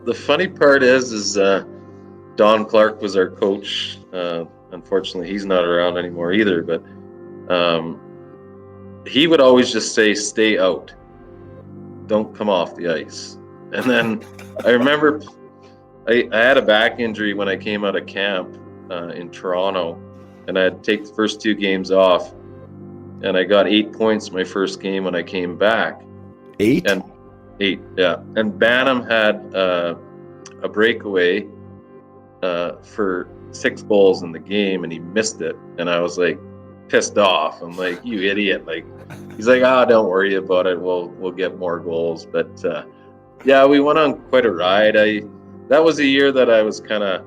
the funny part is Don Clarke was our coach. Unfortunately, he's not around anymore either. But he would always just say, "Stay out, don't come off the ice." And then I remember I had a back injury when I came out of camp in Toronto, and I had to take the first 2 games off. And I got 8 points my first game when I came back. 8? And 8, yeah. And Banham had a breakaway for 6 goals in the game, and he missed it. And I was like pissed off. I'm like, "You idiot!" Like, he's like, "Don't worry about it. We'll get more goals." But yeah, we went on quite a ride. That was a year that I was kind of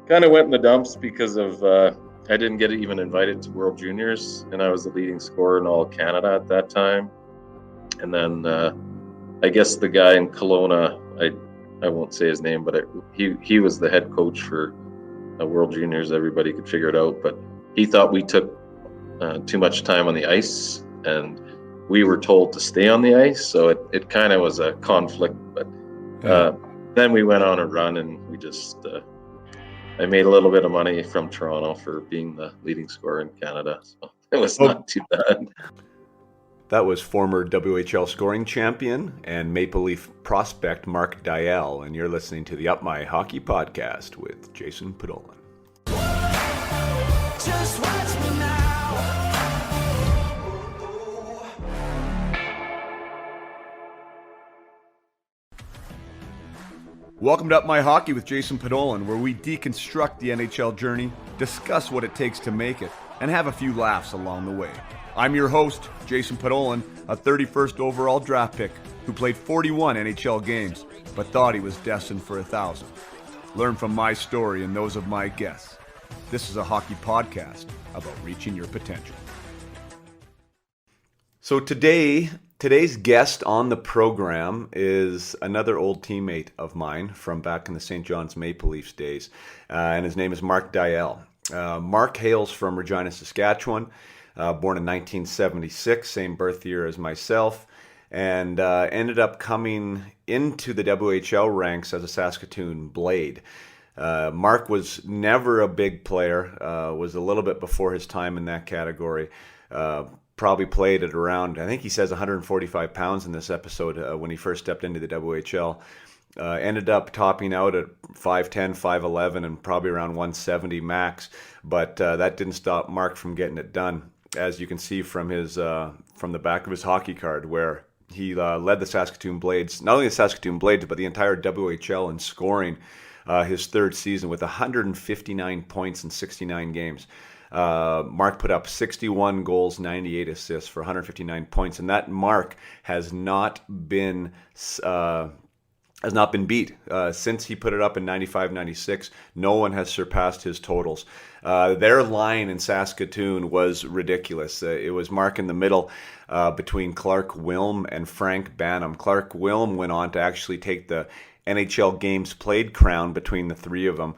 went in the dumps because of I didn't get even invited to World Juniors, and I was the leading scorer in all Canada at that time. And then I guess the guy in Kelowna, I won't say his name, but he was the head coach for World Juniors. Everybody could figure it out, but he thought we took too much time on the ice, and we were told to stay on the ice. So it kind of was a conflict. But then we went on a run, and we just I made a little bit of money from Toronto for being the leading scorer in Canada. So it was not too bad. That was former WHL scoring champion and Maple Leaf prospect Mark Deyell, and you're listening to the Up My Hockey podcast with Jason Podolin. Just watch me now. Welcome to Up My Hockey with Jason Podolin, where we deconstruct the NHL journey, discuss what it takes to make it, and have a few laughs along the way. I'm your host, Jason Podolin, a 31st overall draft pick who played 41 NHL games, but thought he was destined for 1,000. Learn from my story and those of my guests. This is a hockey podcast about reaching your potential. So today's guest on the program is another old teammate of mine from back in the St. John's Maple Leafs days, and his name is Mark Deyell. Mark hails from Regina, Saskatchewan, born in 1976, same birth year as myself, and ended up coming into the WHL ranks as a Saskatoon Blade. Mark was never a big player, was a little bit before his time in that category. Probably played at around, I think he says 145 pounds in this episode when he first stepped into the WHL. Ended up topping out at 5'10", 5'11", and probably around 170 max. But that didn't stop Mark from getting it done, as you can see from his from the back of his hockey card, where he led the Saskatoon Blades, not only the Saskatoon Blades, but the entire WHL in scoring his 3rd season with 159 points in 69 games. Mark put up 61 goals, 98 assists for 159 points, and that mark has not been beat since he put it up in 95-96. No one has surpassed his totals. Their line in Saskatoon was ridiculous. It was Mark in the middle between Clarke, Wilm, and Frank Banham. Clarke Wilm went on to actually take the NHL games played crown between the three of them.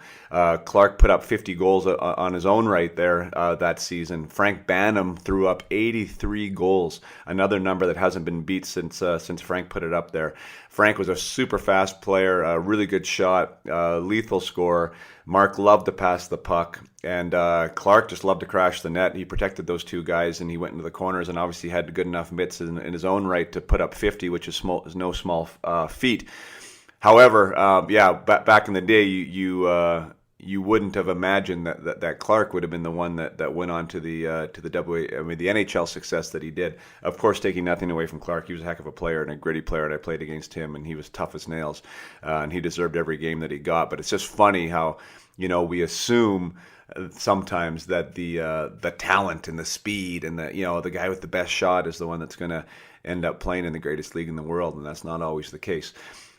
Clarke put up 50 goals on his own right there that season. Frank Banham threw up 83 goals, another number that hasn't been beat since Frank put it up there. Frank was a super fast player, a really good shot, lethal scorer. Mark loved to pass the puck, and Clarke just loved to crash the net. He protected those two guys, and he went into the corners, and obviously had good enough mitts in his own right to put up 50, which is no small feat. However, back in the day, you wouldn't have imagined that Clarke would have been the one that went on to the the NHL success that he did. Of course, taking nothing away from Clarke, he was a heck of a player and a gritty player, and I played against him, and he was tough as nails, and he deserved every game that he got. But it's just funny how we assume sometimes that the talent and the speed and the guy with the best shot is the one that's going to end up playing in the greatest league in the world, and that's not always the case.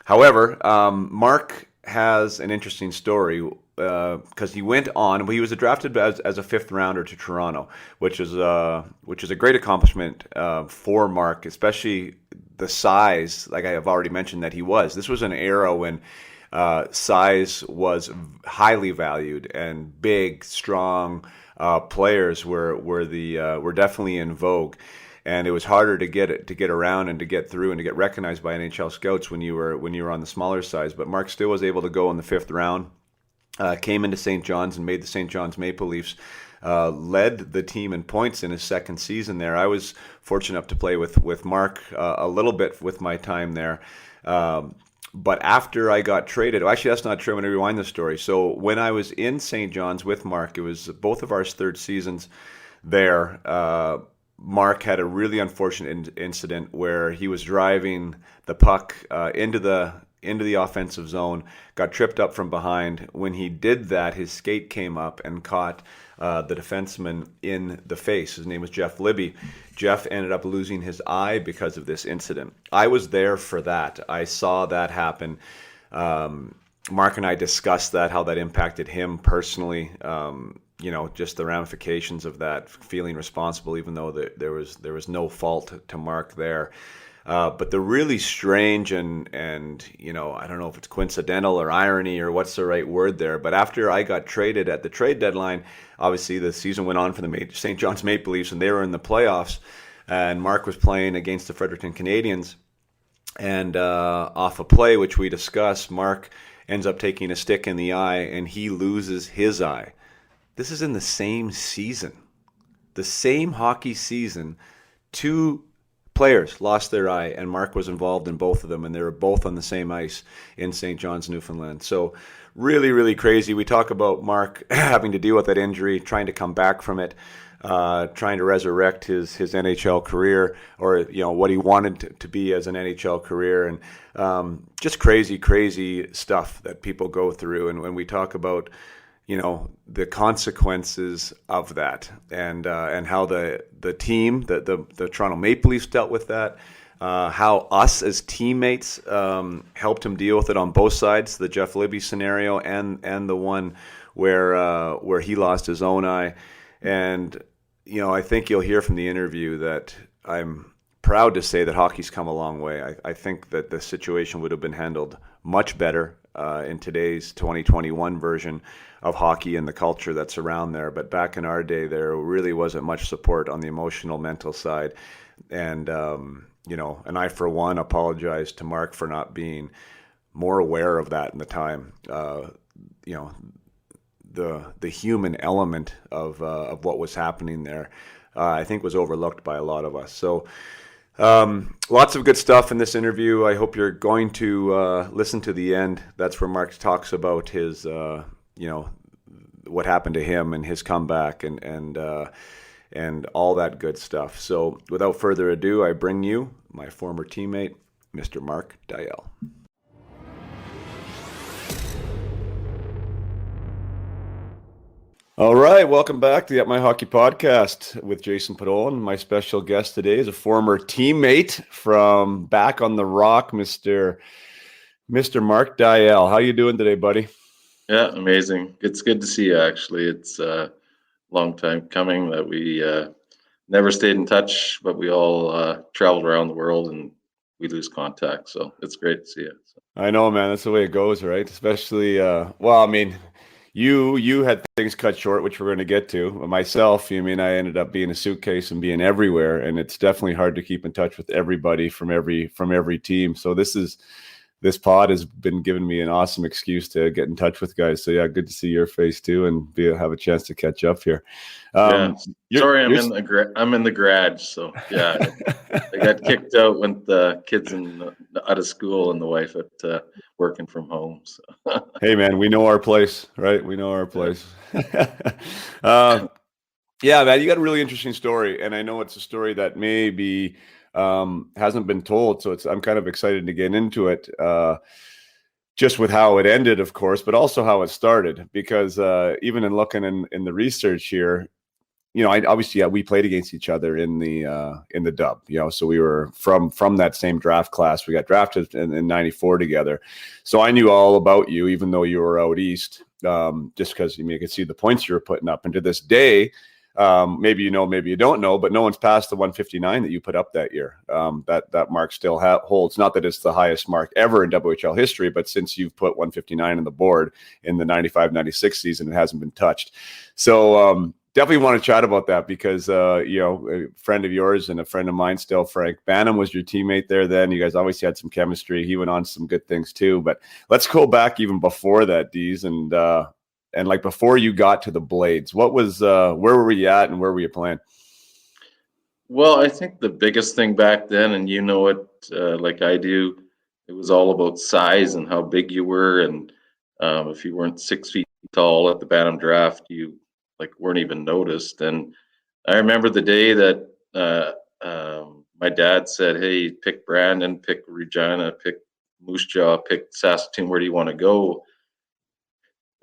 However, Mark has an interesting story because he went on. He was drafted as a 5th rounder to Toronto, which is a great accomplishment for Mark, especially the size. Like I have already mentioned that he was. This was an era when size was highly valued, and big, strong players were definitely in vogue. and it was harder to get around and to get through and to get recognized by NHL scouts when you were on the smaller size. But Mark still was able to go in the 5th round. Came into St. John's and made the St. John's Maple Leafs. Led the team in points in his 2nd season there. I was fortunate enough to play with Mark a little bit with my time there. But after I got traded, actually that's not true. I'm going to rewind the story. So when I was in St. John's with Mark, it was both of our 3rd seasons there. Mark had a really unfortunate incident where he was driving the puck into the offensive zone, got tripped up from behind. When he did that, his skate came up and caught the defenseman in the face. His name was Jeff Libby. Jeff ended up losing his eye because of this incident. I was there for that. I saw that happen. Mark and I discussed that, how that impacted him personally. Just the ramifications of that, feeling responsible, even though there was no fault to Mark there. But the really strange and I don't know if it's coincidental or irony or what's the right word there, but after I got traded at the trade deadline, obviously the season went on for the St. John's Maple Leafs, and they were in the playoffs, and Mark was playing against the Fredericton Canadians, and off a play, which we discussed, Mark ends up taking a stick in the eye, and he loses his eye. This is in the same season, the same hockey season. 2 players lost their eye, and Mark was involved in both of them, and they were both on the same ice in St. John's, Newfoundland. So really, really crazy. We talk about Mark having to deal with that injury, trying to come back from it, trying to resurrect his NHL career, or what he wanted to be as an NHL career, and just crazy stuff that people go through. And when we talk about the consequences of that, and how the team, the Toronto Maple Leafs dealt with that, how us as teammates helped him deal with it on both sides, the Jeff Libby scenario and the one where he lost his own eye. And I think you'll hear from the interview that I'm proud to say that hockey's come a long way. I think that the situation would have been handled much better in today's 2021 version of hockey and the culture that's around there. But back in our day, there really wasn't much support on the emotional, mental side. And, and I, for one, apologize to Mark for not being more aware of that in the time. The human element of what was happening there, I think was overlooked by a lot of us. So lots of good stuff in this interview. I hope you're going to listen to the end. That's where Mark talks about his, what happened to him and his comeback and all that good stuff. So without further ado, I bring you my former teammate, Mr. Mark Deyell. All right, welcome back to the At My Hockey Podcast with Jason Padon. My special guest today is a former teammate from back on the Rock, Mr. Mark Deyell. How you doing today, buddy? Yeah, amazing. It's good to see you, actually. It's a long time coming that we never stayed in touch, but we all traveled around the world and we lose contact. So it's great to see you. So. I know, man. That's the way it goes, right? Especially, You had things cut short, which we're going to get to. Myself, I ended up being a suitcase and being everywhere, and it's definitely hard to keep in touch with everybody from every team. So this pod has been giving me an awesome excuse to get in touch with guys. So yeah, good to see your face too, and have a chance to catch up here. Sorry, I'm in the garage. So yeah, I got kicked out when the kids out of school and the wife at working from home. So. Hey man, we know our place, right? We know our place. Yeah, man, you got a really interesting story, and I know it's a story that maybe hasn't been told, so I'm kind of excited to get into it. Just with how it ended, of course, but also how it started, because even in looking in the research here, we played against each other in the dub, so we were from that same draft class. We got drafted in 94 together. So I knew all about you, even though you were out east, just because you could see the points you were putting up. And to this day, maybe you know, maybe you don't know, but no one's passed the 159 that you put up that year. That mark still holds. Not that it's the highest mark ever in WHL history, but since you've put 159 on the board in the 95-96 season, it hasn't been touched. So definitely want to chat about that because, a friend of yours and a friend of mine still, Frank Banham, was your teammate there then. You guys obviously had some chemistry. He went on to some good things too. But let's go back even before that, Dees, and like before you got to the Blades. What was where were you at and where were you playing? Well, I think the biggest thing back then, and it like I do, it was all about size and how big you were. And if you weren't 6 feet tall at the Bantam draft, you like weren't even noticed. And I remember the day that my dad said, "Hey, pick Brandon, pick Regina, pick Moose Jaw, pick Saskatoon. Where do you want to go?"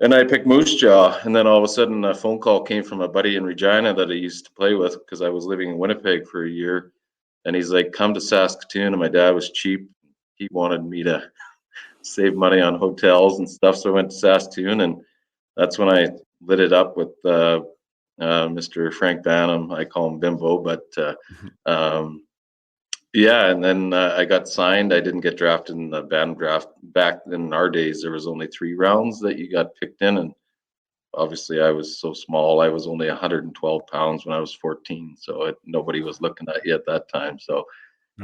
And I picked Moose Jaw, and then all of a sudden a phone call came from a buddy in Regina that I used to play with because I was living in Winnipeg for a year. And he's like, "Come to Saskatoon." And my dad was cheap. He wanted me to save money on hotels and stuff. So I went to Saskatoon, and that's when I lit it up with Mr. Frank Banham. I call him Bimbo, but yeah. And then I got signed. I didn't get drafted in the Bantam draft. Back in our days, there was only 3 rounds that you got picked in, and obviously I was so small. I was only 112 pounds when I was 14, so nobody was looking at you at that time. So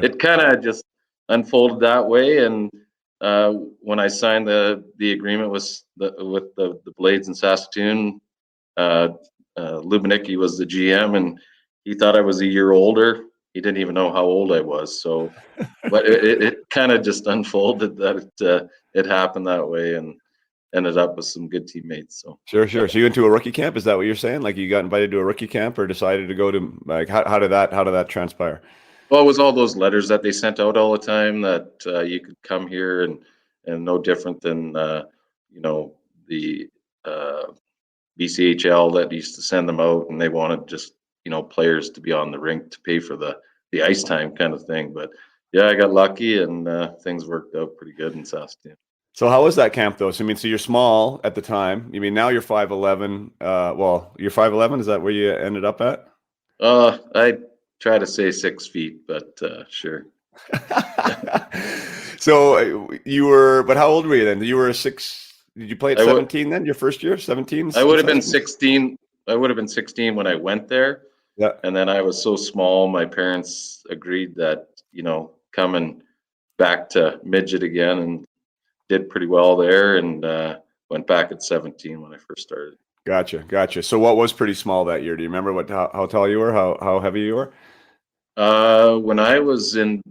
it kind of just unfolded that way. And when I signed the agreement with the Blades in Saskatoon, Lubinicki was the GM, and he thought I was a year older. He didn't even know how old I was. So, but it kind of just unfolded that it happened that way, and ended up with some good teammates. So sure. So you went to a rookie camp? Is that what you're saying? Like you got invited to a rookie camp, or decided to go to like how did that transpire? Well, it was all those letters that they sent out all the time that you could come here, and no different than the BCHL that used to send them out, and they wanted just players to be on the rink to pay for the ice time kind of thing. But yeah, I got lucky, and things worked out pretty good in Saskatoon. So how was that camp though? So I mean, so you're small at the time. You mean now you're 5'11"? Well, you're 5'11". Is that where you ended up at? I try to say 6 feet, but sure. So you were, but how old were you then? You were 6. Did you play at 17 then? Your first year, 17? I would have been 16. I would have been 16 when I went there. Yeah. And then I was so small, my parents agreed that, coming back to midget again, and did pretty well there, and went back at 17 when I first started. Gotcha. So what was pretty small that year? Do you remember how tall you were? How heavy you were? When I was in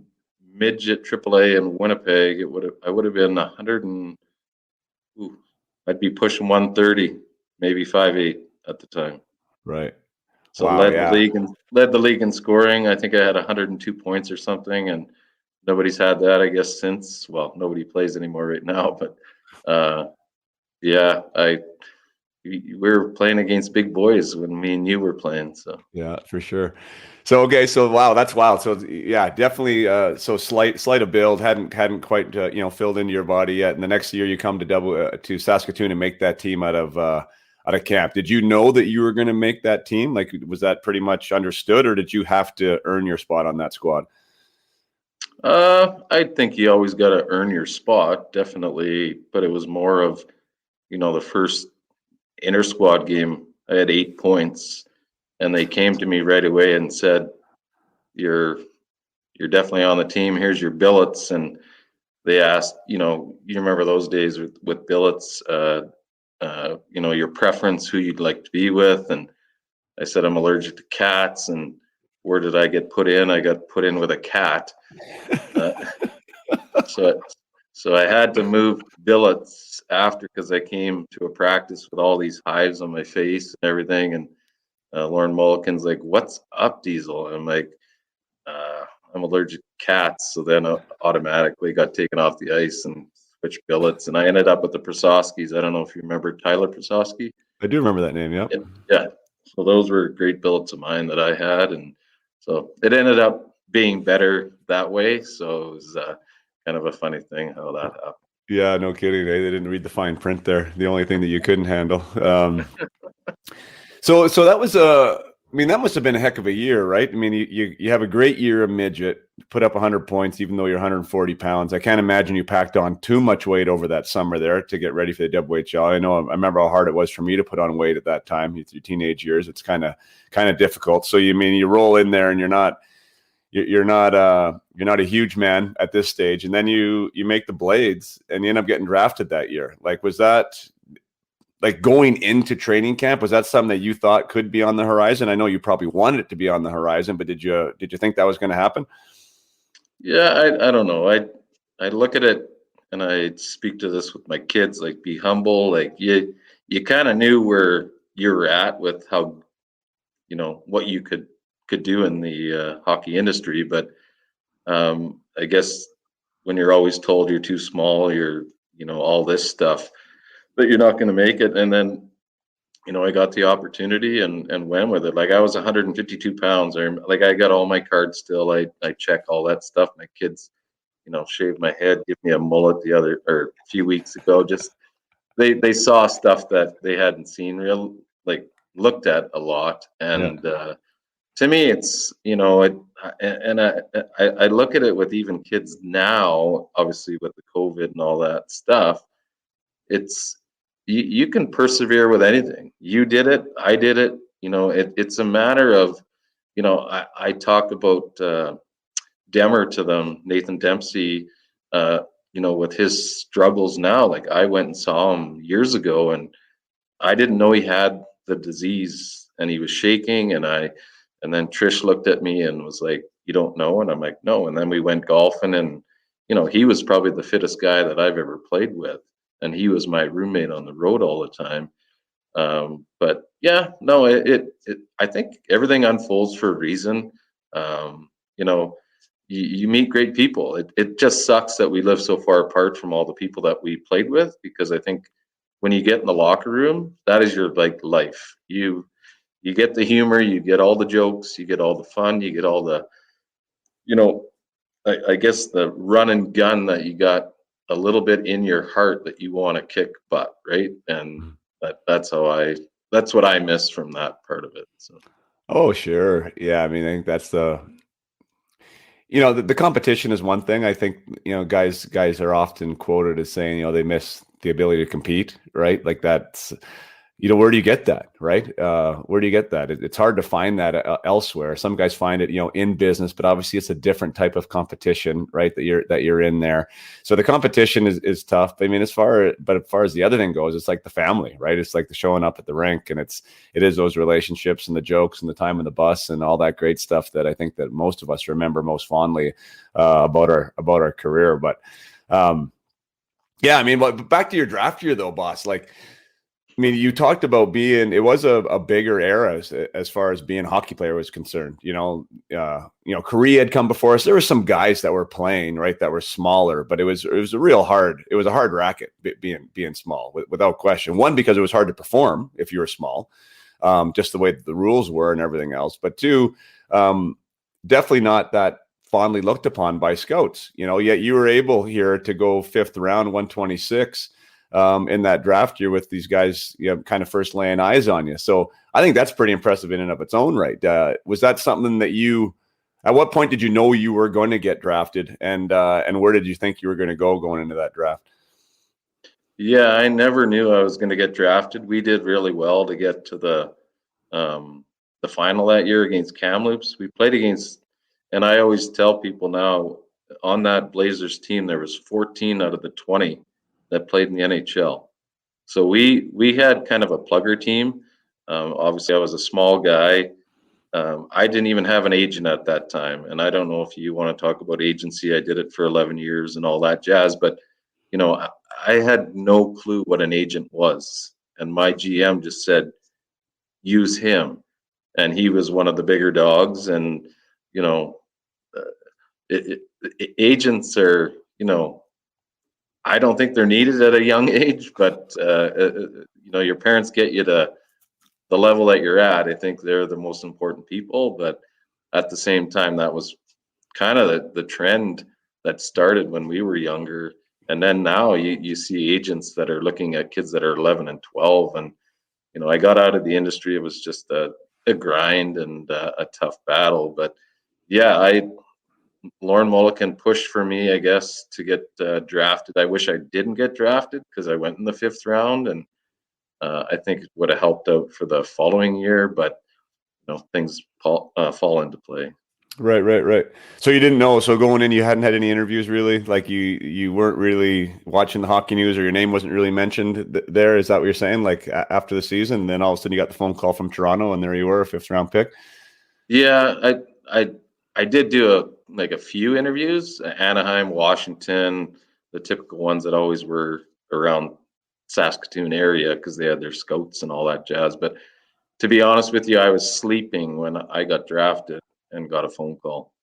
midget AAA in Winnipeg, I would have been 100 and I'd be pushing 130, maybe 5'8" at the time. Right. So led the league in scoring. I think I had 102 points or something, and nobody's had that, I guess, since. Well, nobody plays anymore right now, but yeah, we were playing against big boys when me and you were playing. So yeah, for sure. So okay, so wow, that's wild. So yeah, definitely. So slight of build, hadn't quite filled into your body yet. And the next year you come to Saskatoon and make that team out of camp. Did you know that you were going to make that team? Like, was that pretty much understood, or did you have to earn your spot on that squad? I think you always got to earn your spot, definitely. But it was more of, the first inter squad game, I had 8 points, and they came to me right away and said, "You're definitely on the team. Here's your billets." And they asked, you remember those days with billets, your preference, who you'd like to be with. And I said, "I'm allergic to cats." And where did I get put in? I got put in with a cat. So I had to move billets after, because I came to a practice with all these hives on my face and everything. And Lauren Mulligan's like, "What's up, Diesel?" And I'm like, "I'm allergic to cats." So then automatically got taken off the ice and switched billets. And I ended up with the Prososkis. I don't know if you remember Tyler Prososki. I do remember that name, yeah. So those were great billets of mine that I had. And so it ended up being better that way. So it was kind of a funny thing how that happened. Yeah, no kidding. They didn't read the fine print there. The only thing that you couldn't handle. So that was that must have been a heck of a year, right? I mean, you have a great year of midget, put up 100 points, even though you're 140 pounds. I can't imagine you packed on too much weight over that summer there to get ready for the WHL. I remember how hard it was for me to put on weight at that time. Your teenage years, it's kind of difficult. So you roll in there and you're not a huge man at this stage, and then you make the Blades and you end up getting drafted that year. Like, was that, like, going into training camp, was that something that you thought could be on the horizon? I know you probably wanted it to be on the horizon, but did you think that was going to happen? Yeah, I don't know. I look at it and I speak to this with my kids, like, be humble. Like, you kind of knew where you were at with how, what you could do in the hockey industry. But I guess when you're always told you're too small, you're, all this stuff, that you're not going to make it. And then, I got the opportunity and went with it. Like, I was 152 pounds. I got all my cards still. I check all that stuff. My kids, shaved my head, give me a mullet a few weeks ago. Just they saw stuff that they hadn't seen looked at a lot. And to me, it's, I look at it with even kids now, obviously with the COVID and all that stuff. It's, you can persevere with anything. You did it. I did it. It's a matter of, I talk about Demmer to them, Nathan Dempsey, with his struggles now. Like, I went and saw him years ago and I didn't know he had the disease and he was shaking. And then Trish looked at me and was like, "You don't know?" And I'm like, "No." And then we went golfing and, he was probably the fittest guy that I've ever played with. And he was my roommate on the road all the time. But yeah, no, I think everything unfolds for a reason. You meet great people. It just sucks that we live so far apart from all the people that we played with, because I think when you get in the locker room, that is your, like, life. You get the humor, you get all the jokes, you get all the fun, you get all the, I guess the run and gun that you got a little bit in your heart that you want to kick butt, right? And that's what I miss from that part of it. So. Oh, sure. Yeah. I mean, I think that's the competition is one thing. I think, guys are often quoted as saying, they miss the ability to compete, right? Like, that's, where do you get that, right? Where do you get that? It's hard to find that elsewhere. Some guys find it, in business, but obviously it's a different type of competition, right? That you're in there. So the competition is tough. I mean, as far as the other thing goes, it's like the family, right? It's like the showing up at the rink, and it is those relationships and the jokes and the time on the bus and all that great stuff that I think that most of us remember most fondly about our career. But yeah, I mean, but back to your draft year though, boss, like, I mean, you talked about it was a bigger era as far as being a hockey player was concerned. Korea had come before us. There were some guys that were playing, right, that were smaller, but it was a hard racket being small, without question. One, because it was hard to perform if you were small, just the way that the rules were and everything else. But two, definitely not that fondly looked upon by scouts. Yet you were able here to go 5th round, 126. In that draft year with these guys, kind of first laying eyes on you. So I think that's pretty impressive in and of its own right. Was that something that at what point did you know you were going to get drafted, and where did you think you were going to go going into that draft? Yeah, I never knew I was going to get drafted. We did really well to get to the final that year against Kamloops. We played against, and I always tell people now, on that Blazers team, there was 14 out of the 20 that played in the NHL. So we had kind of a plugger team. Obviously, I was a small guy. I didn't even have an agent at that time. And I don't know if you want to talk about agency. I did it for 11 years and all that jazz. But, I had no clue what an agent was. And my GM just said, use him. And he was one of the bigger dogs. And, agents are, I don't think they're needed at a young age, but your parents get you to the level that you're at. I think they're the most important people, but at the same time, that was kind of the trend that started when we were younger. And then now you see agents that are looking at kids that are 11 and 12. And, I got out of the industry. It was just a grind and a tough battle. But yeah, Lauren Mulliken pushed for me, I guess, to get drafted. I wish I didn't get drafted because I went in the 5th round, and I think it would have helped out for the following year. But things fall into play. Right. So you didn't know. So going in, you hadn't had any interviews really. Like you weren't really watching the hockey news, or your name wasn't really mentioned there. Is that what you're saying? Like after the season, then all of a sudden you got the phone call from Toronto, and there you were, a 5th round pick. Yeah, I did do a few interviews, Anaheim, Washington, the typical ones that always were around Saskatoon area because they had their scouts and all that jazz. But to be honest with you, I was sleeping when I got drafted and got a phone call.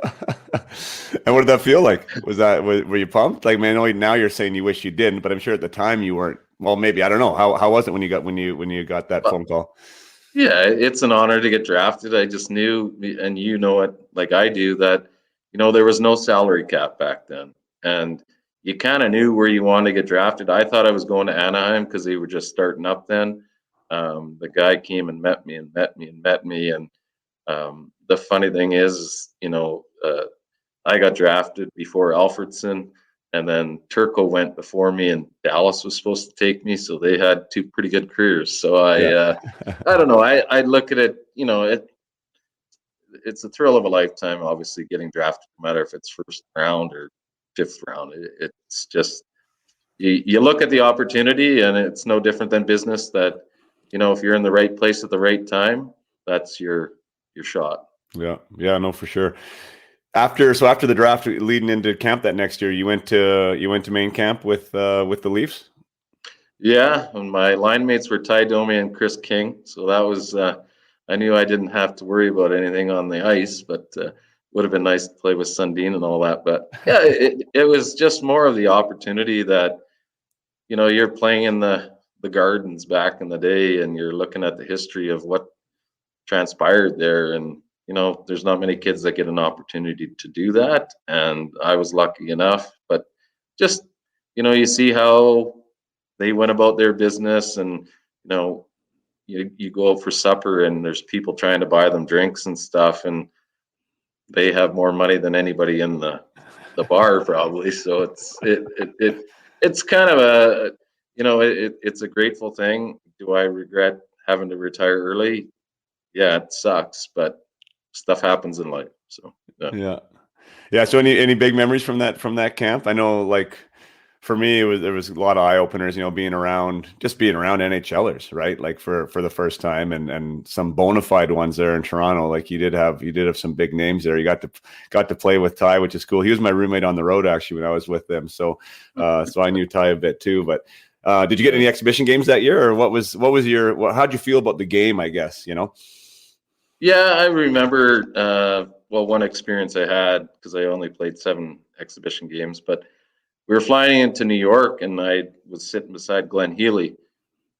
And what did that feel like? Were you pumped? Like, man, now you're saying you wish you didn't, but I'm sure at the time you weren't. Well, maybe I don't know. How was it when you got that phone call? Yeah, it's an honor to get drafted. I just knew, and it like I do, that there was no salary cap back then, and you kind of knew where you wanted to get drafted. I thought I was going to Anaheim because they were just starting up then. The guy came and met me, and the funny thing is, I got drafted before Alfredson, and then Turco went before me, and Dallas was supposed to take me, so they had 2 pretty good careers. So I don't know. I look at it, it's a thrill of a lifetime. Obviously, getting drafted, no matter if it's 1st round or 5th round, it's just you look at the opportunity, and it's no different than business. That if you're in the right place at the right time, that's your shot. Yeah, no, for sure. After the draft, leading into camp that next year, you went to main camp with the Leafs. Yeah, and my line mates were Ty Domi and Chris King, so that was I knew I didn't have to worry about anything on the ice, but would have been nice to play with Sundin and all that. But yeah, it was just more of the opportunity that you're playing in the Gardens back in the day, and you're looking at the history of what transpired there, and there's not many kids that get an opportunity to do that, and I was lucky enough. But just you see how they went about their business, and you go out for supper, and there's people trying to buy them drinks and stuff, and they have more money than anybody in the bar probably. So it's kind of a it's a grateful thing. Do I regret having to retire early? Yeah, it sucks, but stuff happens in life. So yeah. So any big memories from that camp? I know, like, for me, there was a lot of eye openers. Being around NHLers, right? Like for the first time, and some bona fide ones there in Toronto. Like you did have some big names there. You got to play with Ty, which is cool. He was my roommate on the road actually when I was with them. So I knew Ty a bit too. But did you get any exhibition games that year, or how'd you feel about the game? I guess Yeah, I remember. One experience I had, because I only played 7 exhibition games, but we were flying into New York, and I was sitting beside Glenn Healy,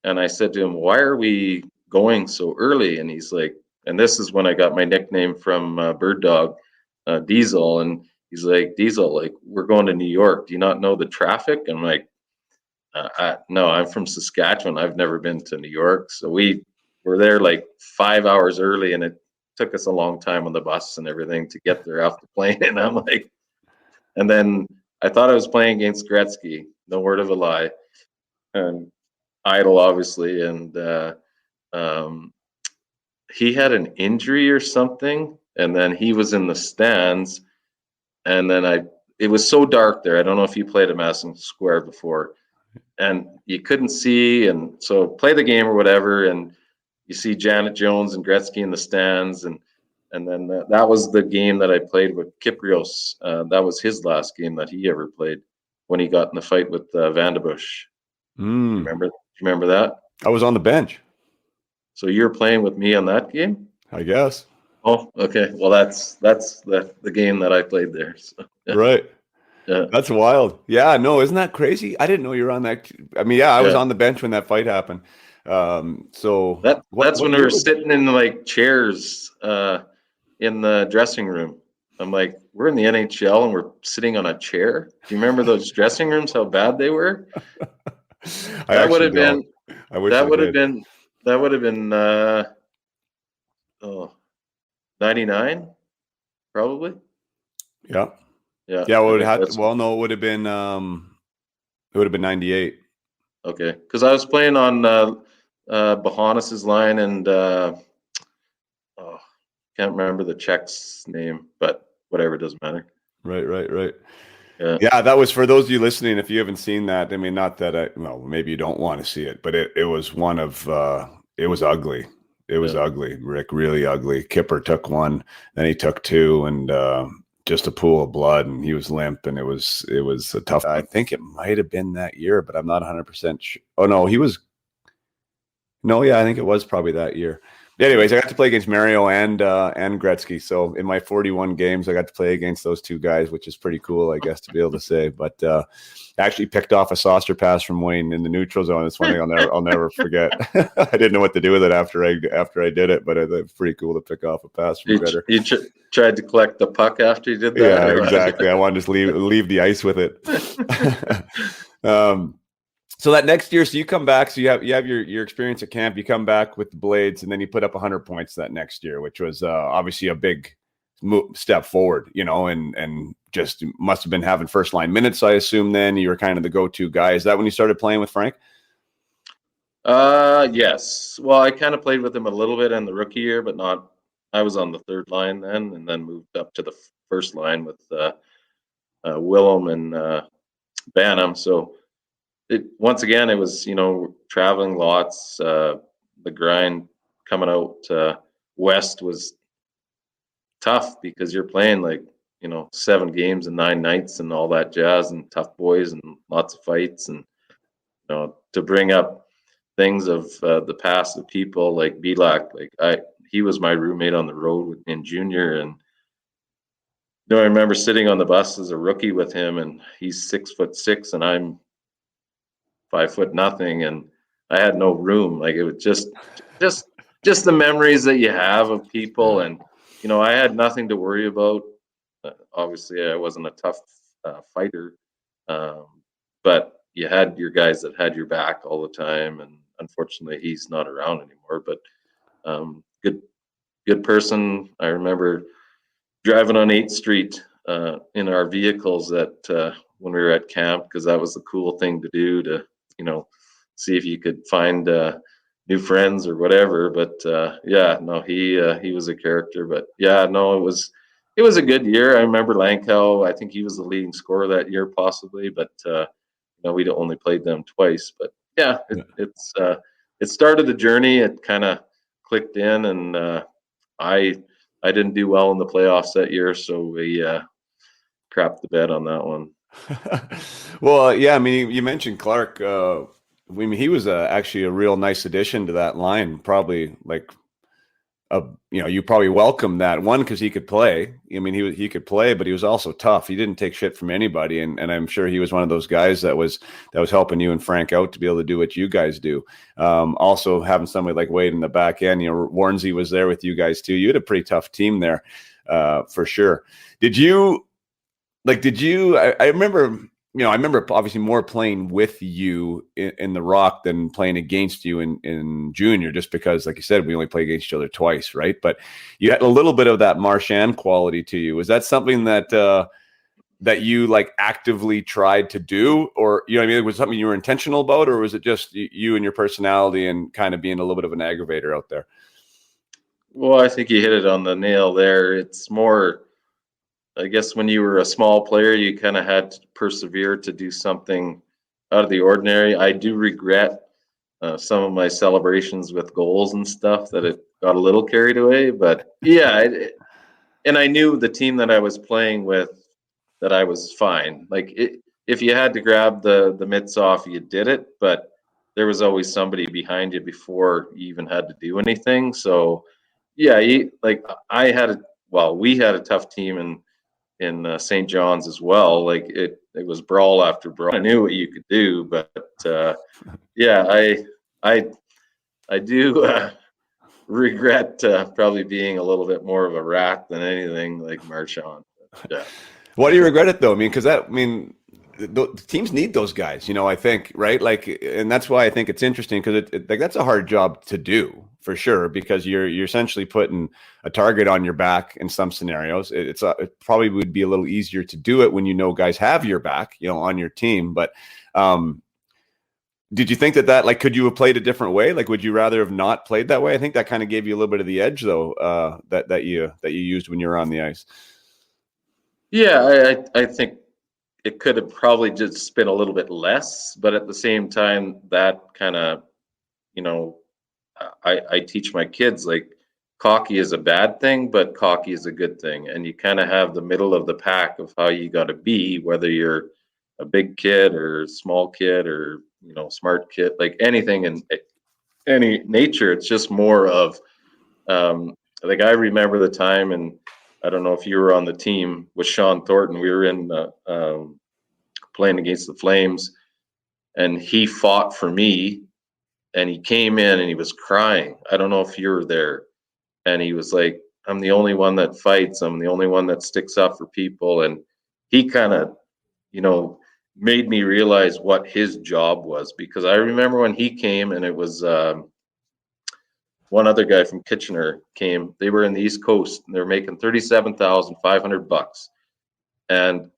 and I said to him, "Why are we going so early?" And he's like, and this is when I got my nickname from Bird Dog, Diesel, and he's like, "Diesel, like, we're going to New York. Do you not know the traffic?" I'm like, "No, I'm from Saskatchewan. I've never been to New York." So we were there like 5 hours early, and it took us a long time on the bus and everything to get there off the plane. And I'm like, and then I thought I was playing against Gretzky, no word of a lie, and Idol, obviously. And he had an injury or something, and then he was in the stands. And then it was so dark there. I don't know if you played at Madison Square before, and you couldn't see. And so play the game or whatever, and you see Janet Jones and Gretzky in the stands, and then that was the game that I played with Kyprios. That was his last game that he ever played, when he got in the fight with Vanderbush. Mm. You remember that? I was on the bench. So you're playing with me on that game? I guess. Oh, okay. Well, that's the game that I played there. So, yeah. Right. Yeah. That's wild. Yeah, no, isn't that crazy? I didn't know you were on that. I mean, yeah, I was on the bench when that fight happened. So that's when we were sitting in like chairs in the dressing room. I'm like, we're in the NHL and we're sitting on a chair. Do you remember those dressing rooms? How bad they were? That would have been. That would have been 99, probably. Yeah. Yeah. Yeah. I Well, think that's no, it would have been 98. okay. Because I was playing on Bahamas's line, and oh, can't remember the Czech's name, but whatever, doesn't matter. Right. Yeah. Yeah, that was for those of you listening. If you haven't seen that, I mean, not that well, maybe you don't want to see it, but it was one of it was ugly. It was Yeah. ugly, Rick, really ugly. Kipper took one, then he took two, and just a pool of blood, and he was limp, and it was a tough. I think it might have been that year, but I'm not 100% sure. Oh no, he was. No, yeah, I think it was probably that year. Anyways, I got to play against Mario and Gretzky. So in my 41 games, I got to play against those two guys, which is pretty cool, I guess, to be able to say. But I actually picked off a saucer pass from Wayne in the neutral zone. It's one thing I'll never forget. I didn't know what to do with it after I did it, but it was pretty cool to pick off a pass from Gritter. You tried to collect the puck after you did that? Yeah, exactly. I wanted to just leave the ice with it. So that next year, so you come back, so you have your experience at camp, you come back with the Blades, and then you put up 100 points that next year, which was obviously a big step forward, and just must have been having first line minutes, I assume. Then you were kind of the go-to guy. Is that when you started playing with Frank? Yes. Well, I kind of played with him a little bit in the rookie year, but not. I was on the third line then, and then moved up to the first line with Wilm and Banham. So once again, it was traveling lots. The grind coming out west was tough because you're playing 7 games and 9 nights and all that jazz, and tough boys and lots of fights, and to bring up things of the past of people like Belak. He was my roommate on the road in junior, and I remember sitting on the bus as a rookie with him, and he's 6'6" and I'm 5 foot nothing, and I had no room. Like, it was just the memories that you have of people, and I had nothing to worry about. Obviously, I wasn't a tough fighter, but you had your guys that had your back all the time, and unfortunately, he's not around anymore. But good person. I remember driving on 8th Street in our vehicles that when we were at camp, because that was the cool thing to do, to see if you could find new friends or whatever. But he was a character. But it was a good year. I remember Lankow. I think he was the leading scorer that year, possibly. But we'd only played them twice. But it started the journey. It kind of clicked in, and I didn't do well in the playoffs that year, so we crapped the bed on that one. Well, yeah, I mean, you mentioned Clarke. He was actually a real nice addition to that line. Probably you probably welcomed that one because he could play. I mean, he could play, but he was also tough. He didn't take shit from anybody, and I'm sure he was one of those guys that was helping you and Frank out to be able to do what you guys do. Also having somebody like Wade in the back end, Warnsey was there with you guys too. You had a pretty tough team there, for sure. I remember obviously more playing with you in the Rock than playing against you in junior, just because, like you said, we only played against each other twice, right? But you had a little bit of that Marchand quality to you. Was that something that you actively tried to do, or was it something you were intentional about, or was it just you and your personality and kind of being a little bit of an aggravator out there? Well, I think you hit it on the nail there. It's more, I guess, when you were a small player, you kind of had to persevere to do something out of the ordinary. I do regret some of my celebrations with goals and stuff, that it got a little carried away. But and I knew the team that I was playing with, that I was fine. If you had to grab the mitts off, you did it. But there was always somebody behind you before you even had to do anything. So yeah, we had a tough team, in St. John's as well. It was brawl after brawl. I knew what you could do, but I do regret probably being a little bit more of a rat than anything like Marchand. Yeah. Why do you regret it though? I mean, because the teams need those guys, I think, right? Like, and that's why I think it's interesting because like that's a hard job to do for sure, because you're essentially putting a target on your back in some scenarios. It probably would be a little easier to do it when guys have your back, on your team. But did you think that like, could you have played a different way? Like, would you rather have not played that way? I think that kind of gave you a little bit of the edge, though, that you used when you were on the ice. Yeah, I think it could have probably just been a little bit less, but at the same time, that kind of, I teach my kids like cocky is a bad thing, but cocky is a good thing. And you kind of have the middle of the pack of how you got to be, whether you're a big kid or a small kid or, smart kid, like anything in any nature. It's just more of, like I remember the time, and I don't know if you were on the team with Sean Thornton. We were in playing against the Flames, and he fought for me, and he came in and he was crying. I don't know if you were there, and he was like, "I'm the only one that fights. I'm the only one that sticks up for people." And he kind of, made me realize what his job was, because I remember when he came, and it was one other guy from Kitchener came. They were in the East Coast, and they were making $37,500, and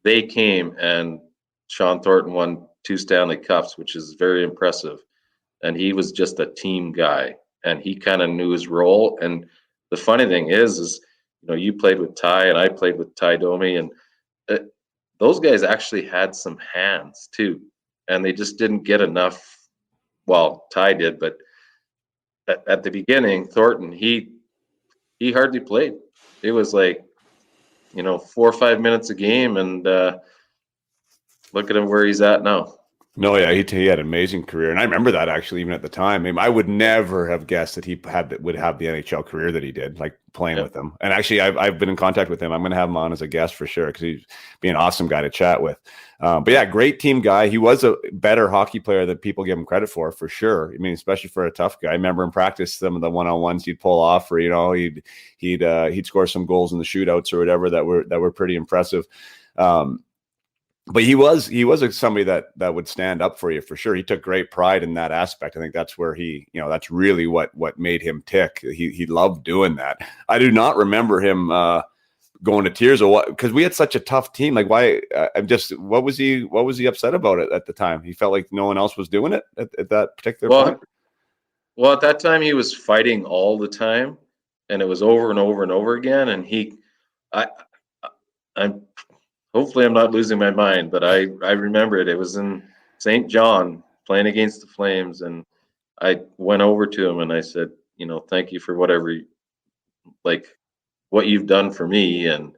they came, and Sean Thornton won 2 Stanley Cups, which is very impressive. And he was just a team guy, and he kind of knew his role. And the funny thing is, you played with Ty, and I played with Ty Domi, and those guys actually had some hands too, and they just didn't get enough. Well, Ty did, but at the beginning, Thornton, he hardly played. It was like, 4 or 5 minutes a game, and look at him where he's at now. No, yeah, he had an amazing career, and I remember that actually even at the time. I mean, I would never have guessed that he would have the NHL career that he did, like playing with him. And actually, I've been in contact with him. I'm going to have him on as a guest for sure because he's be an awesome guy to chat with. But yeah, great team guy. He was a better hockey player than people give him credit for sure. I mean, especially for a tough guy. I remember in practice some of the one-on-ones he'd pull off, or he'd score some goals in the shootouts or whatever that were pretty impressive. But he was somebody that would stand up for you for sure. He took great pride in that aspect. I think that's where that's really what made him tick. He loved doing that. I do not remember him going to tears or what, because we had such a tough team. Like, why? What was he upset about it at the time? He felt like no one else was doing it at that particular point. Well, at that time he was fighting all the time, and it was over and over and over again. And I'm. Hopefully I'm not losing my mind, but I remember it. It was in St. John playing against the Flames, and I went over to him and I said, thank you for what you've done for me. And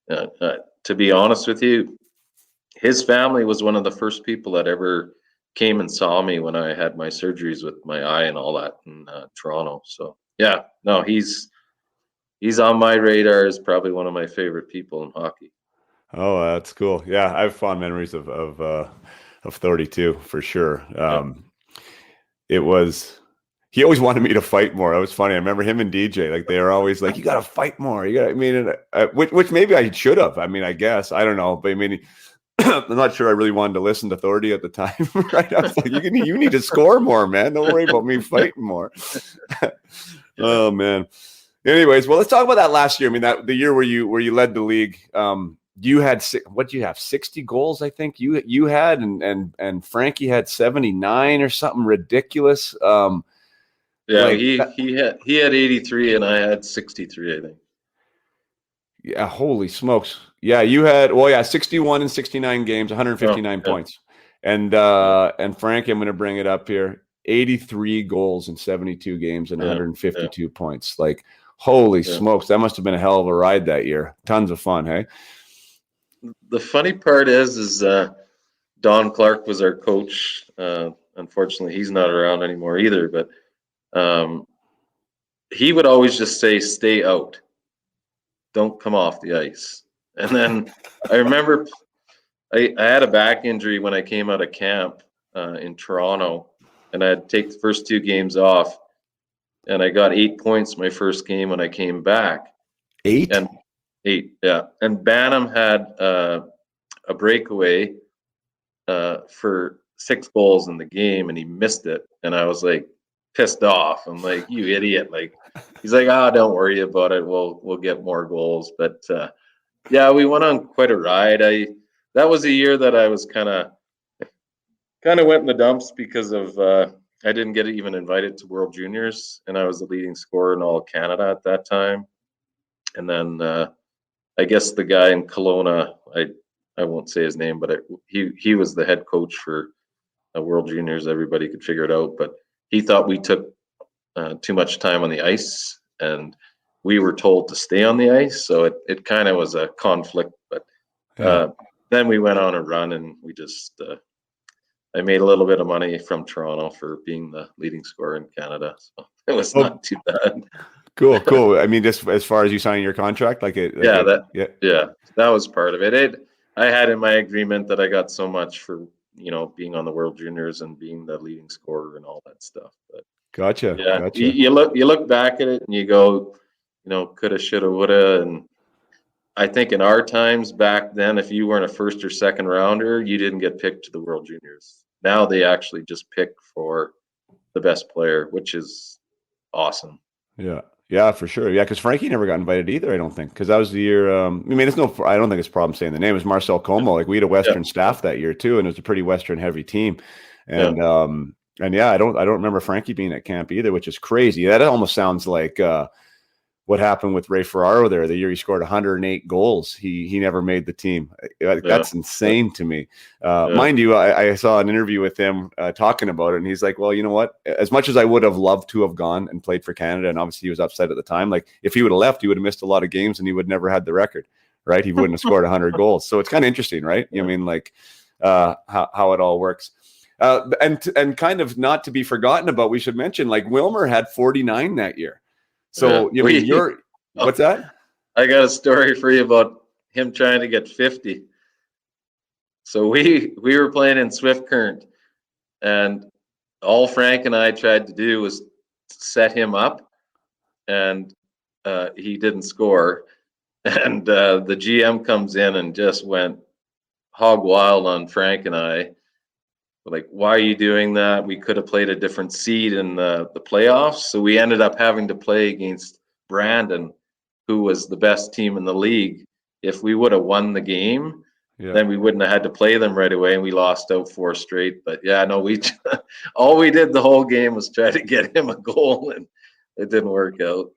to be honest with you, his family was one of the first people that ever came and saw me when I had my surgeries with my eye and all that in Toronto. So yeah, no, he's on my radar as probably one of my favorite people in hockey. Oh, that's cool. Yeah, I have fond memories of 32 for sure. It was, he always wanted me to fight more. That was funny. I remember him and DJ, like they were always like, "You got to fight more." Which maybe I should have. I mean, I guess I don't know, but I mean, I'm not sure I really wanted to listen to 30 at the time. Right? I was like, you need to score more, man. Don't worry about me fighting more. Oh man. Anyways, well, let's talk about that last year. I mean, the year where you led the league. You had what do you have 60 goals? I think you had, and Frankie had 79 or something ridiculous. Yeah, he had 83 and I had 63, I think. Yeah, holy smokes. Yeah, you had 61 and 69 games, 159 points. And Frankie, I'm going to bring it up here. 83 goals in 72 games and 152 points. Like, holy smokes, that must have been a hell of a ride that year. Tons of fun, hey? The funny part is Don Clarke was our coach. Unfortunately, he's not around anymore either, but he would always just say, "Stay out. Don't come off the ice." And then I remember I had a back injury when I came out of camp in Toronto, and I had to take the first 2 games off, and I got 8 points my first game when I came back. 8? And 8, yeah. And Banham had a breakaway for 6 goals in the game, and he missed it, and I was like pissed off. I'm like, you idiot! Like, he's like, don't worry about it. We'll get more goals. But yeah, we went on quite a ride. That was a year that I was kind of went in the dumps because of I didn't get even invited to World Juniors, and I was the leading scorer in all of Canada at that time. And then I guess the guy in Kelowna, I won't say his name, but he was the head coach for World Juniors. Everybody could figure it out, but he thought we took too much time on the ice, and we were told to stay on the ice. So it kind of was a conflict. But then we went on a run, and we just I made a little bit of money from Toronto for being the leading scorer in Canada. So it was not too bad. Cool. I mean, just as far as you signing your contract, that was part of it. I had in my agreement that I got so much for being on the World Juniors and being the leading scorer and all that stuff. But gotcha. You look back at it and you go, coulda, shoulda, woulda, and I think in our times back then, if you weren't a first or second rounder, you didn't get picked to the World Juniors. Now they actually just pick for the best player, which is awesome. Yeah, for sure. Yeah, because Frankie never got invited either, I don't think. Because that was the year. I mean, I don't think it's a problem saying the name. It was Marcel Como. Like, we had a Western staff that year too, and it was a pretty Western heavy team. And I don't remember Frankie being at camp either, which is crazy. That almost sounds like what happened with Ray Ferraro there the year he scored 108 goals. He never made the team. That's insane to me. Mind you, I saw an interview with him talking about it, and he's like, well, you know what? As much as I would have loved to have gone and played for Canada, and obviously he was upset at the time, like, if he would have left, he would have missed a lot of games and he would never had the record, right? He wouldn't have scored 100 goals. So it's kind of interesting, right? I mean, like, how it all works. And kind of not to be forgotten about, we should mention, like, Wilmer had 49 that year. So what's that? I got a story for you about him trying to get 50. So we were playing in Swift Current, and all Frank and I tried to do was set him up, and he didn't score. And the GM comes in and just went hog wild on Frank and I. Like, why are you doing that? We could have played a different seed in the playoffs. So we ended up having to play against Brandon, who was the best team in the league. If we would have won the game, then we wouldn't have had to play them right away, and we lost out 4 straight. But all we did the whole game was try to get him a goal, and it didn't work out.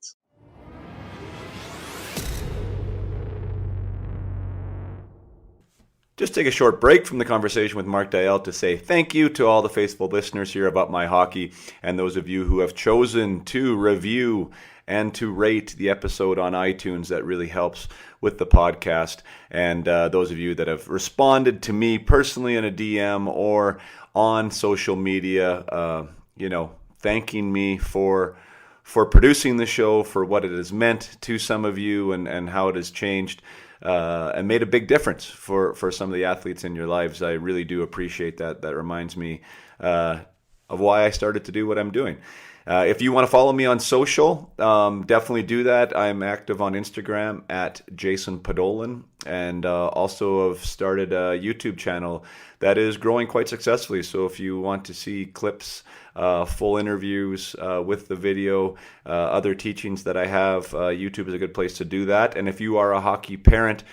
Just take a short break from the conversation with Mark Deyell to say thank you to all the faithful listeners here about my hockey, and those of you who have chosen to review and to rate the episode on iTunes. That really helps with the podcast. And those of you that have responded to me personally in a DM or on social media, thanking me for producing the show, for what it has meant to some of you, and how it has changed and made a big difference for some of the athletes in your lives. I really do appreciate that. That reminds me of why I started to do what I'm doing. If you want to follow me on social, definitely do that. I'm active on Instagram at Jason Podolin, and also have started a YouTube channel that is growing quite successfully. So if you want to see clips, full interviews with the video, other teachings that I have, YouTube is a good place to do that. And if you are a hockey parent,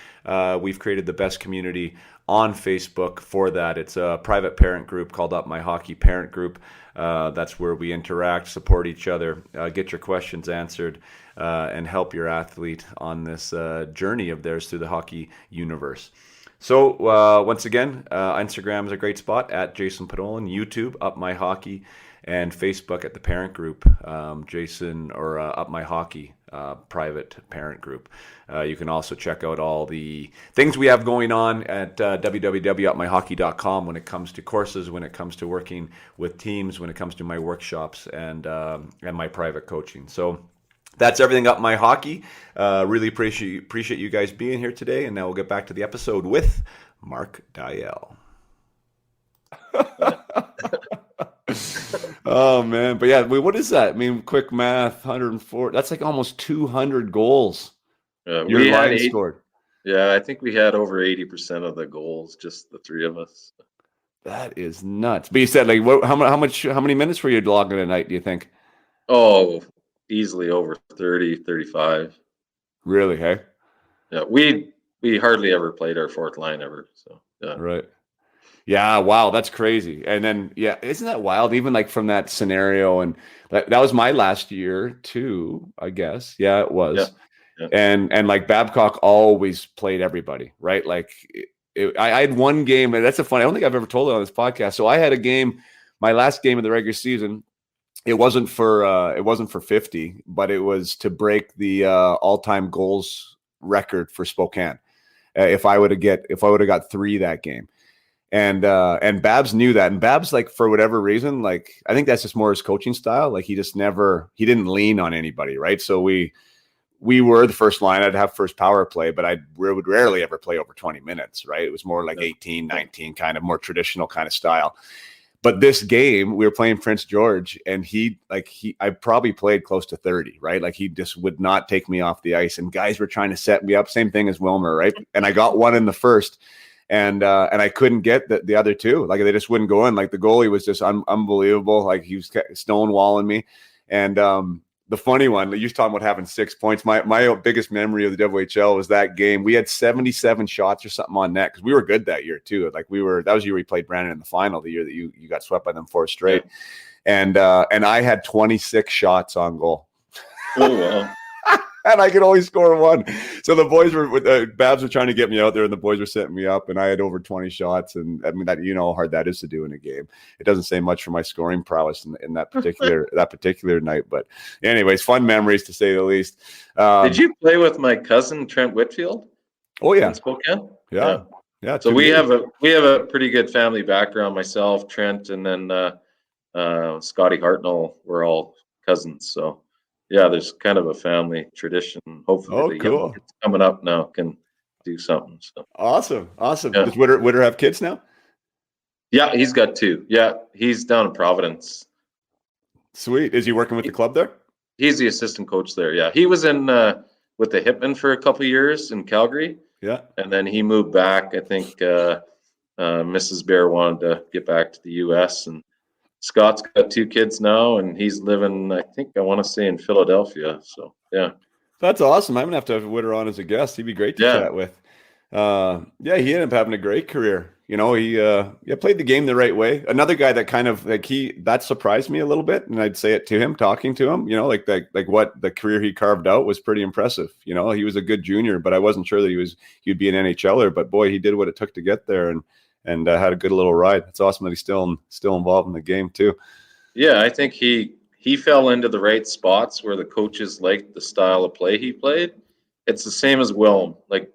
we've created the best community on Facebook for that. It's a private parent group called Up My Hockey Parent Group. That's where we interact, support each other, get your questions answered, and help your athlete on this journey of theirs through the hockey universe. So once again, Instagram is a great spot at Jason Podolin, YouTube, Up My Hockey, and Facebook at the parent group, Jason, or Up My Hockey private parent group. You can also check out all the things we have going on at www.upmyhockey.com when it comes to courses, when it comes to working with teams, when it comes to my workshops and my private coaching. So that's everything Up My Hockey. Really appreciate you guys being here today, and now we'll get back to the episode with Mark Deyell. Oh man, but yeah, what is that? I mean, quick math, 104. That's like almost 200 goals. We had scored. Yeah, I think we had over 80% of the goals, just the three of us. That is nuts. But you said like how many minutes were you logging a night, do you think? Oh, easily over 30, 35. Really, hey? Yeah, we hardly ever played our fourth line ever. So yeah. Right. Yeah, wow, that's crazy. And then yeah, isn't that wild? Even like from that scenario, and that was my last year too, I guess. Yeah, it Yeah. was. Yeah. And like Babcock always played everybody, right? Like I had one game, and that's a funny. I don't think I've ever told it on this podcast. So I had a game, my last game of the regular season. It wasn't for 50, but it was to break the all-time goals record for Spokane. If I would have got 3 that game. And Babs knew that. And Babs, like, for whatever reason, like, I think that's just more his coaching style. Like, he didn't lean on anybody, right? So we were the first line. I'd have first power play, but I would rarely ever play over 20 minutes, right? It was more like 18, 19, kind of more traditional kind of style. But this game, we were playing Prince George, and I probably played close to 30, right? Like, he just would not take me off the ice, and guys were trying to set me up. Same thing as Wilmer, right? And I got one in the first, and I couldn't get the other two. Like, they just wouldn't go in. Like, the goalie was just unbelievable. Like, he was stonewalling me. And the funny one, you was talking about having 6 points. My biggest memory of the WHL was that game. We had 77 shots or something on net because we were good that year too. Like, that was the year we played Brandon in the final, the year that you got swept by them 4 straight. Yeah. And I had 26 shots on goal. Oh, wow. And I could only score 1. So the boys Babs were trying to get me out there, and the boys were setting me up, and I had over 20 shots. And I mean, that, you know how hard that is to do in a game. It doesn't say much for my scoring prowess in that particular night. But anyways, fun memories to say the least. Did you play with my cousin Trent Whitfield? Oh yeah, in Spokane. Yeah. So we have a pretty good family background. Myself, Trent, and then Scotty Hartnell. We're all cousins. So. Yeah, there's kind of a family tradition. Hopefully, the young kids coming up now can do something. So awesome. Yeah. Does Witter have kids now? Yeah, he's got 2. Yeah, he's down in Providence. Sweet. Is he working with the club there? He's the assistant coach there. Yeah, he was in with the Hitmen for a couple of years in Calgary. Yeah, and then he moved back. I think Mrs. Bear wanted to get back to the U.S. and Scott's got 2 kids now, and he's living, I want to say, in Philadelphia. So, yeah. That's awesome. I'm going to have Witter on as a guest. He'd be great to chat with. Yeah, he ended up having a great career. You know, he played the game the right way. Another guy that kind of, like, that surprised me a little bit, and I'd say it to him, talking to him, you know, like what the career he carved out was pretty impressive. You know, he was a good junior, but I wasn't sure that he'd be an NHLer, but boy, he did what it took to get there, and had a good little ride. It's awesome that he's still involved in the game too. Yeah, I think he fell into the right spots where the coaches liked the style of play he played. It's the same as Wilm. Like,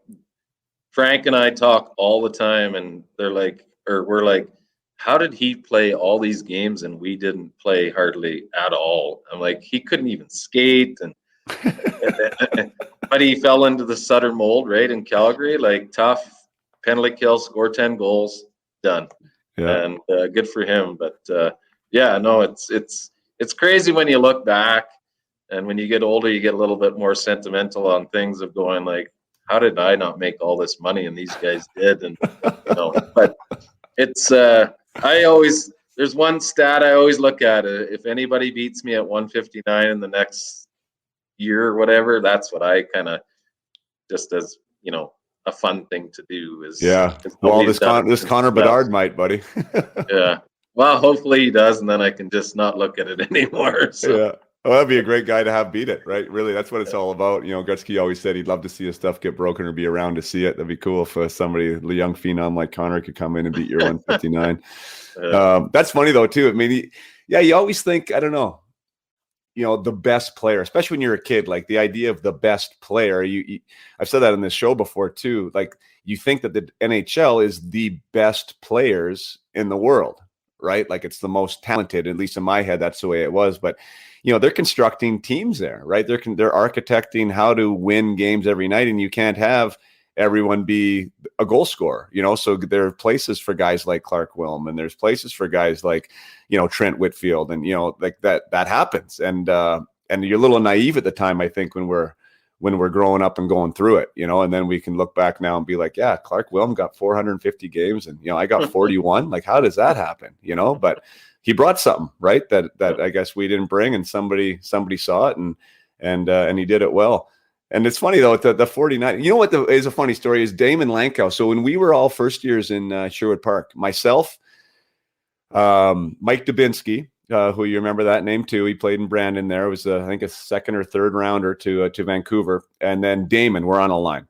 Frank and I talk all the time, and we're like, how did he play all these games and we didn't play hardly at all? I'm like, he couldn't even skate, but he fell into the Sutter mold, right, in Calgary, like tough. Penalty kill, score 10 goals, done. Yeah. And good for him. But it's crazy when you look back, and when you get older, you get a little bit more sentimental on things of going like, how did I not make all this money and these guys did? And but it's there's one stat I always look at. If anybody beats me at 159 in the next year or whatever, that's what I kind of, just as a fun thing to do is. Yeah. Well, this Connor Bedard might, buddy. Yeah. Well, hopefully he does, and then I can just not look at it anymore. So. Yeah. Well, that'd be a great guy to have beat it, right? Really, that's what it's all about. You know, Gretzky always said he'd love to see his stuff get broken or be around to see it. That'd be cool if somebody, a young phenom like Connor, could come in and beat your 159. That's funny though too. I mean, you always think, I don't know, the best player, especially when you're a kid, like the idea of the best player. I've said that in this show before too. Like, you think that the NHL is the best players in the world, right? Like, it's the most talented. At least in my head, that's the way it was. But they're constructing teams there, right? They're architecting how to win games every night, and you can't have everyone be a goal scorer, so there are places for guys like Clarke, Wilm, and there's places for guys like, Trent Whitfield, and, like that happens. And you're a little naive at the time, I think, when we're when we're growing up and going through it, and then we can look back now and be like, yeah, Clarke Wilm got 450 games and, I got 41. Like, how does that happen? But he brought something, right. That I guess we didn't bring, and somebody saw it and he did it well. And it's funny though, the 49, what is a funny story is Damon Lankow. So when we were all first years in Sherwood Park, myself, Mike Dubinsky, who you remember that name too. He played in Brandon there. It was, I think, a second or third rounder to Vancouver. And then Damon were on a line.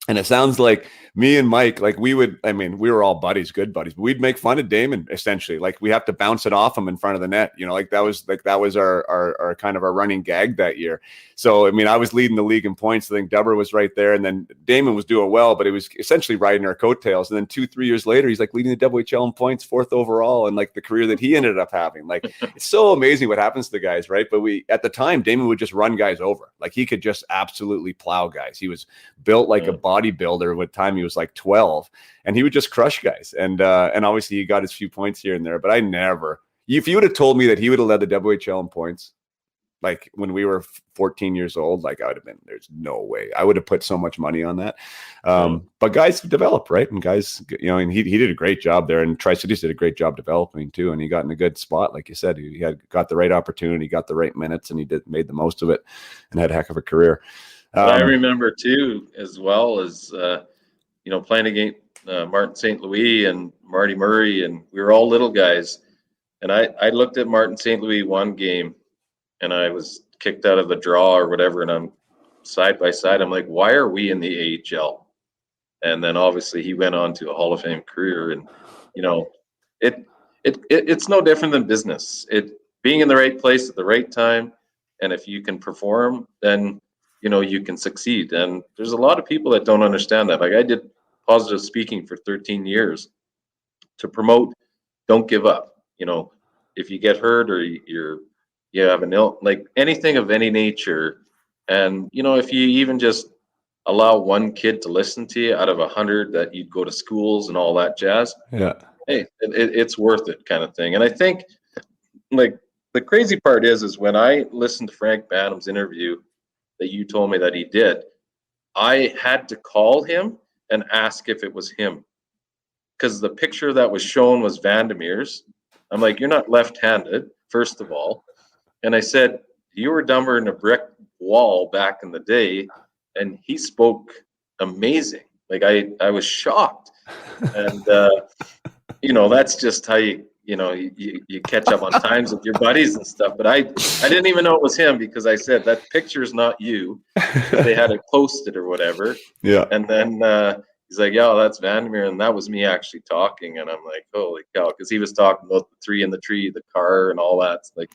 And it sounds like me and Mike, like we were all buddies, good buddies, but we'd make fun of Damon essentially. Like we have to bounce it off him in front of the net. That was our kind of our running gag that year. So, I was leading the league in points. I think Dubber was right there. And then Damon was doing well, but it was essentially riding our coattails. And then 2-3 years later, he's like leading the WHL in points, 4th overall, and like the career that he ended up having. Like it's so amazing what happens to guys, right? But at the time, Damon would just run guys over. Like he could just absolutely plow guys. He was built like a bodybuilder. With time he was like 12, and he would just crush guys. And obviously he got his few points here and there. But if you would have told me that he would have led the WHL in points, like when we were 14 years old, like I would have been, there's no way. I would have put so much money on that. But guys develop, right? And guys, and he did a great job there. And Tri-Cities did a great job developing too. And he got in a good spot, like you said. He got the right opportunity, got the right minutes, and he made the most of it, and had a heck of a career. I remember too, as well as playing against Martin St. Louis and Marty Murray, and we were all little guys. And I looked at Martin St. Louis one game, and I was kicked out of the draw or whatever, and I'm side by side. I'm like, why are we in the AHL? And then obviously he went on to a Hall of Fame career, and it's no different than business. Being in the right place at the right time, and if you can perform, then you can succeed. And there's a lot of people that don't understand that. Like I did positive speaking for 13 years to promote don't give up. If you get hurt or you have an ill, like anything of any nature, and if you even just allow one kid to listen to you out of 100 that you'd go to schools and all that jazz, hey, it's worth it, kind of thing. And I think like the crazy part is when I listened to Frank Banham's interview that you told me that he did, I had to call him and ask if it was him, because the picture that was shown was Vandermeer's. I'm like, you're not left-handed, first of all. And I said, you were dumber than a brick wall back in the day. And he spoke amazing. Like I was shocked. And, that's just how you catch up on times with your buddies and stuff. But I didn't even know it was him, because I said that picture's not you. They had it posted or whatever. Yeah. And then he's like, yeah, that's Vandermeer. And that was me actually talking. And I'm like, holy cow. Because he was talking about the 3 in the tree, the car and all that. It's like,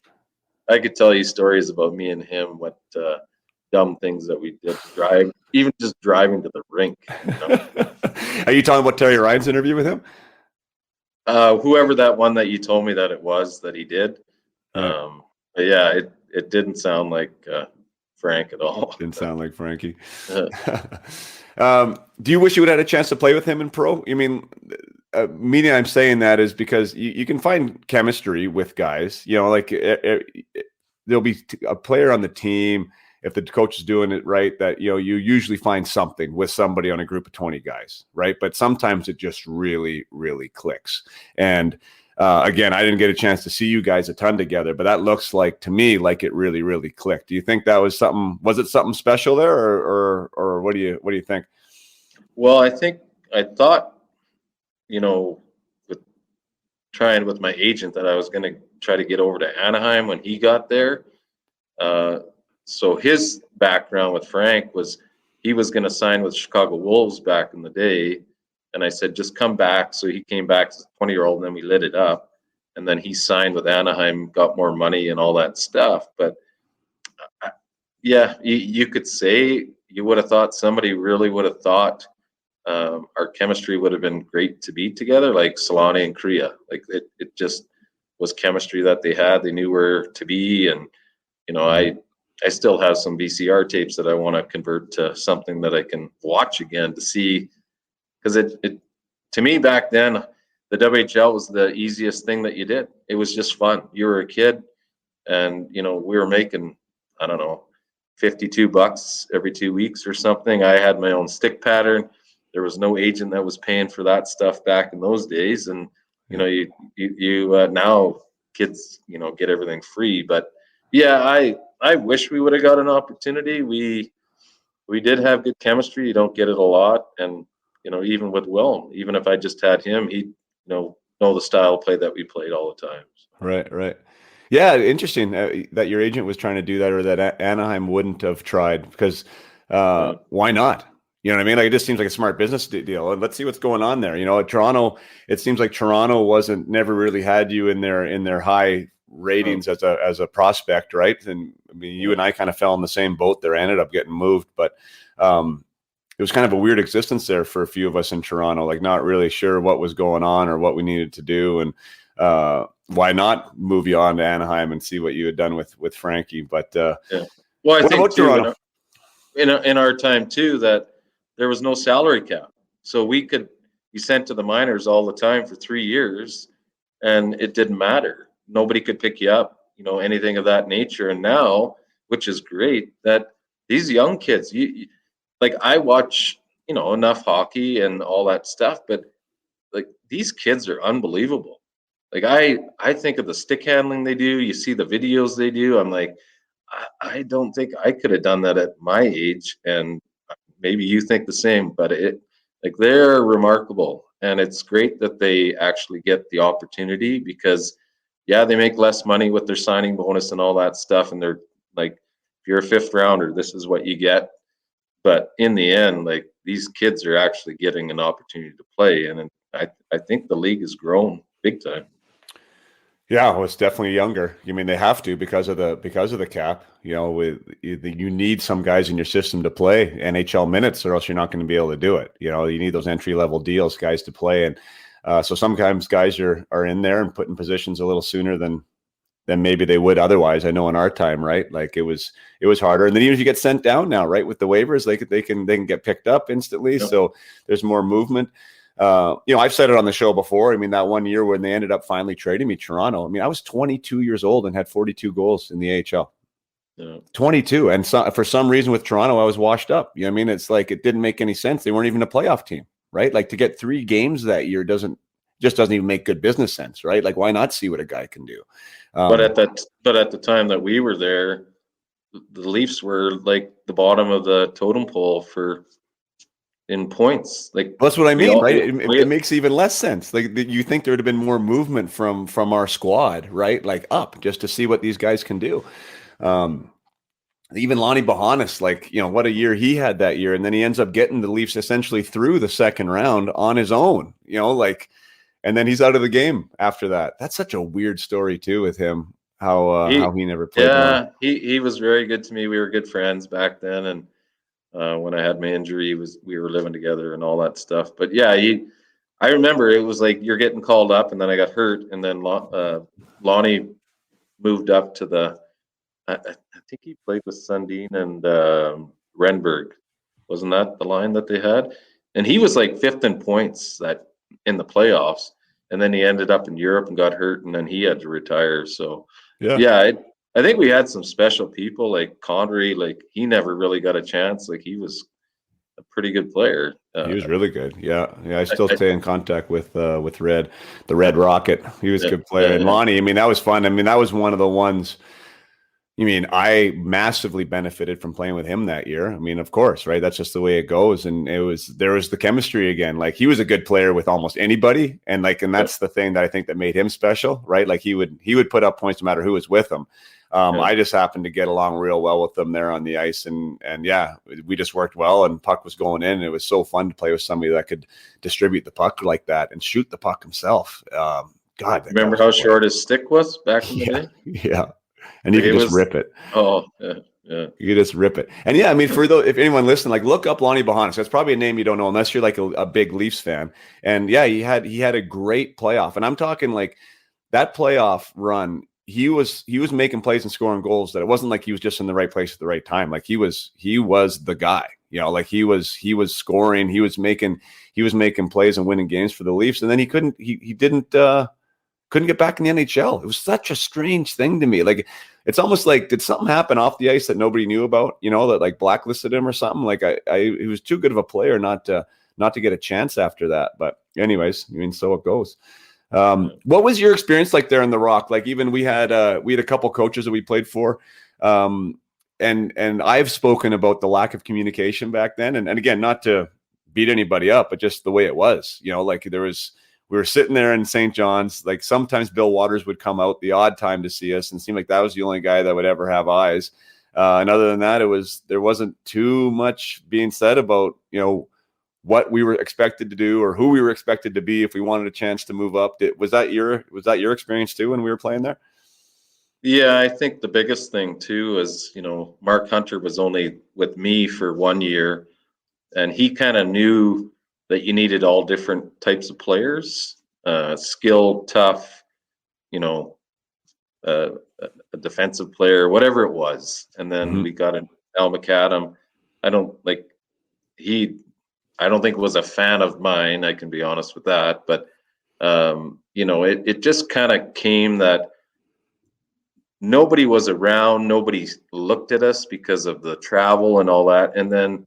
I could tell you stories about me and him, what dumb things that we did drive, even just driving to the rink. Are you talking about Terry Ryan's interview with him? Whoever that one that you told me that it was that he did. But yeah, it didn't sound like Frank at all. Didn't sound like Frankie. Do you wish you would have had a chance to play with him in pro? Meaning I'm saying that is because you can find chemistry with guys. There'll be a player on the team, if the coach is doing it right, that you usually find something with somebody on a group of 20 guys, right? But sometimes it just really, really clicks. And again, I didn't get a chance to see you guys a ton together, but that looks like to me like it really, really clicked. Do you think that was something? Was it something special there, or what do you think? Well, I thought, with my agent, that I was going to try to get over to Anaheim when he got there. So his background with Frank was he was going to sign with Chicago Wolves back in the day. And I said, just come back. So he came back as a 20-year-old, and then we lit it up. And then he signed with Anaheim, got more money and all that stuff. But yeah, you could say you would have thought somebody really would have thought our chemistry would have been great to be together, like Solani and Korea. Like it just was chemistry that they had. They knew where to be. And, I still have some VCR tapes that I want to convert to something that I can watch again to see. Because it to me back then, the WHL was the easiest thing that you did. It was just fun. You were a kid, and we were making, I don't know, $52 every 2 weeks or something. I had my own stick pattern. There was no agent that was paying for that stuff back in those days. And, you now kids, get everything free. But yeah, I wish we would have got an opportunity. We did have good chemistry. You don't get it a lot. And, even with Wilm, even if I just had him, he'd, know the style of play that we played all the time. Right. Yeah, interesting that your agent was trying to do that, or that Anaheim wouldn't have tried, because why not? You know what I mean? Like, it just seems like a smart business deal. And let's see what's going on there. At Toronto, it seems like Toronto never really had you in their high ratings as a prospect, right? And I mean, you and I kind of fell in the same boat there. I ended up getting moved, but it was kind of a weird existence there for a few of us in Toronto, like not really sure what was going on or what we needed to do. And why not move you on to Anaheim and see what you had done with Frankie? But Well, I think about too, Toronto? In our time too, that there was no salary cap, so we could be sent to the minors all the time for 3 years, and it didn't matter. Nobody could pick you up, anything of that nature. And now, which is great, that these young kids, like, I watch, enough hockey and all that stuff, but like, these kids are unbelievable. Like, I think of the stick handling they do. You see the videos they do. I'm like, I don't think I could have done that at my age. And maybe you think the same, but they're remarkable. And it's great that they actually get the opportunity, because they make less money with their signing bonus and all that stuff. And they're like, if you're a 5th rounder, this is what you get. But in the end, like, these kids are actually getting an opportunity to play. And I think the league has grown big time. Yeah, well, it's definitely younger. I mean, they have to, because of the cap. You need some guys in your system to play NHL minutes, or else you're not going to be able to do it. You need those entry level deals guys to play, and so sometimes guys are in there and put in positions a little sooner than maybe they would otherwise. I know in our time, right? Like, it was harder, and then even if you get sent down now, right, with the waivers, they can get picked up instantly. Yep. So there's more movement. I've said it on the show before. I mean, that one year when they ended up finally trading me, Toronto, I mean, I was 22 years old and had 42 goals in the AHL. Yeah. 22. And for some reason with Toronto, I was washed up. I mean? It's like, it didn't make any sense. They weren't even a playoff team, right? Like, to get 3 games that year doesn't even make good business sense, right? Like, why not see what a guy can do? But at the time that we were there, the Leafs were like the bottom of the totem pole in points. Like, that's what I mean, right? It makes even less sense. Like, you think there would have been more movement from our squad, right? Like, up, just to see what these guys can do. Even Lonnie Bohannes, like, what a year he had that year, and then he ends up getting the Leafs essentially through the second round on his own. And then he's out of the game after that. That's such a weird story too with him. How he never played. Yeah, he was very good to me. We were good friends back then, and when I had my injury, we were living together and all that stuff. But yeah, I remember it was like, you're getting called up, and then I got hurt, and then Lonnie moved up to the. I think he played with Sundin and Renberg. Wasn't that the line that they had? And he was like 5th in points in the playoffs, and then he ended up in Europe and got hurt, and then he had to retire. So I think we had some special people, like Connery. Like, he never really got a chance. Like, he was a pretty good player. He was really good. Yeah. I still stay in contact with Red, the Red Rocket. He was a good player. And Lonnie, I mean, that was fun. I mean, that was one of the ones. I massively benefited from playing with him that year. I mean, of course, right? That's just the way it goes. And there was the chemistry again. Like, he was a good player with almost anybody. And that's the thing that I think that made him special, right? Like, he would put up points no matter who was with him. I just happened to get along real well with them there on the ice. And we just worked well, and puck was going in. And it was so fun to play with somebody that could distribute the puck like that and shoot the puck himself. God, remember how short his stick was back in the day? Yeah. And you can just rip it. Oh, yeah. You just rip it. And yeah, I mean, if anyone listening, like, look up Lonnie Bohannes. That's probably a name you don't know unless you're like a big Leafs fan. And yeah, he had a great playoff. And I'm talking like that playoff run. He was making plays and scoring goals that it wasn't like he was just in the right place at the right time. Like, he was the guy. Like, he was scoring. He was making plays and winning games for the Leafs. And then he didn't. couldn't get back in the NHL. It was such a strange thing to me. Like, it's almost like, did something happen off the ice that nobody knew about, that like blacklisted him or something? Like he was too good of a player not to get a chance after that. But anyways, I mean, so it goes. What was your experience like there in the Rock? Like, even we had a couple coaches that we played for. And I've spoken about the lack of communication back then. And again, not to beat anybody up, but just the way it was, like we were sitting there in St. John's, like sometimes Bill Waters would come out the odd time to see us and seemed like that was the only guy that would ever have eyes. And other than that, there wasn't too much being said about, what we were expected to do or who we were expected to be if we wanted a chance to move up. Was that your experience too when we were playing there? Yeah, I think the biggest thing too is, Mark Hunter was only with me for 1 year, and he kind of knew that you needed all different types of players, skilled, tough, a defensive player, whatever it was. And then we got an Al McAdam. I don't think was a fan of mine. I can be honest with that, but it just kind of came that nobody was around, nobody looked at us because of the travel and all that, and then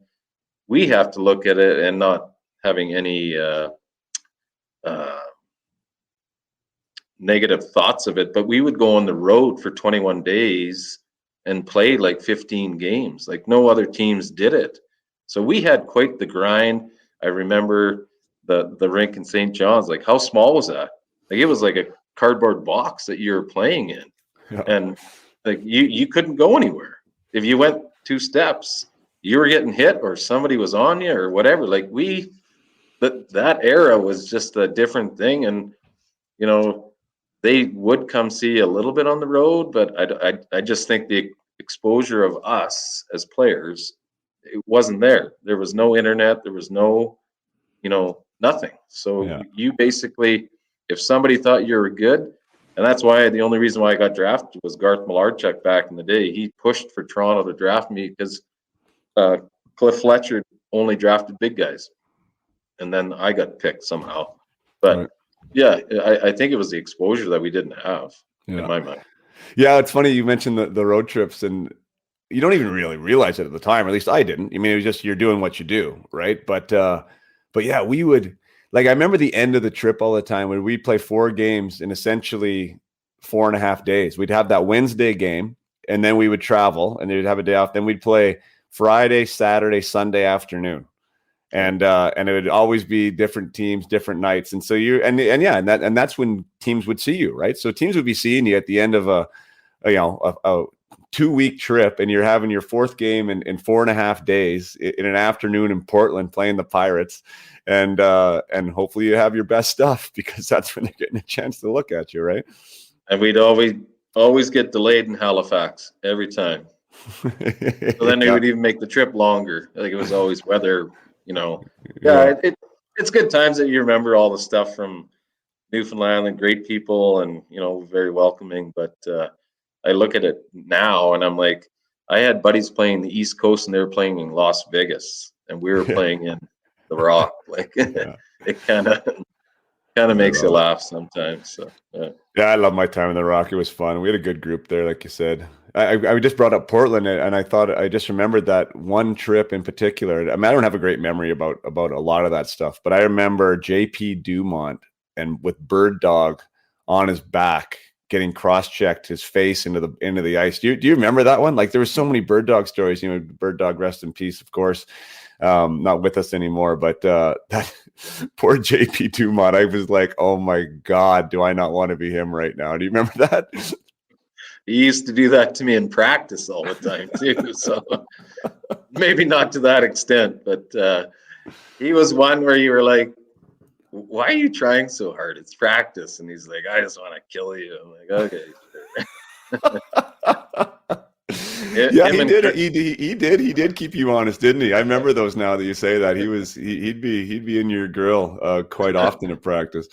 we have to look at it and not having any negative thoughts of it, but we would go on the road for 21 days and play like 15 games. Like no other teams did it. So we had quite the grind. I remember the rink in St. John's, like how small was that? Like it was like a cardboard box that you were playing in. Yeah. And like you couldn't go anywhere. If you went 2 steps, you were getting hit or somebody was on you or whatever. Like that era was just a different thing. And, they would come see a little bit on the road, but I just think the exposure of us as players, it wasn't there. There was no internet. There was no, nothing. So you basically, if somebody thought you were good, and that's why the only reason why I got drafted was Garth Malarchuk back in the day. He pushed for Toronto to draft me because Cliff Fletcher only drafted big guys. And then I got picked somehow. But right. Yeah, I think it was the exposure that we didn't have in my mind. Yeah, it's funny you mentioned the road trips, and you don't even really realize it at the time, or at least I didn't. I mean, it was just you're doing what you do, right? But yeah, we would, like, I remember the end of the trip all the time when we'd play 4 games in essentially 4.5 days. We'd have that Wednesday game, and then we would travel, and they'd have a day off. Then we'd play Friday, Saturday, Sunday afternoon. And it would always be different teams, different nights. And so and that's when teams would see you, right? So teams would be seeing you at the end of a 2-week trip, and you're having your 4th game in 4.5 days in an afternoon in Portland playing the Pirates. And hopefully you have your best stuff because that's when they're getting a chance to look at you, right? And we'd always get delayed in Halifax every time. So then they would even make the trip longer. Like it was always weather. It's good times that you remember all the stuff from Newfoundland and great people and, very welcoming. But I look at it now and I'm like, I had buddies playing the East Coast and they were playing in Las Vegas and we were playing in the Rock. Like it kind of makes you laugh sometimes. So, yeah, I love my time in the Rock. It was fun. We had a good group there, like you said. I just brought up Portland, and I just remembered that one trip in particular. I mean, I don't have a great memory about a lot of that stuff, but I remember J.P. Dumont and with Bird Dog on his back getting cross-checked, his face into the ice. Do you remember that one? Like there were so many Bird Dog stories. Bird Dog, rest in peace, of course. Not with us anymore, but that poor JP Dumont, I was like, oh my God, do I not want to be him right now? Do you remember that? He used to do that to me in practice all the time too. So maybe not to that extent, but he was one where you were like, why are you trying so hard? It's practice. And he's like, I just want to kill you. I'm like, okay, sure. Yeah, he did. He did keep you honest, didn't he? I remember those now that you say that. He'd be in your grill quite often at practice.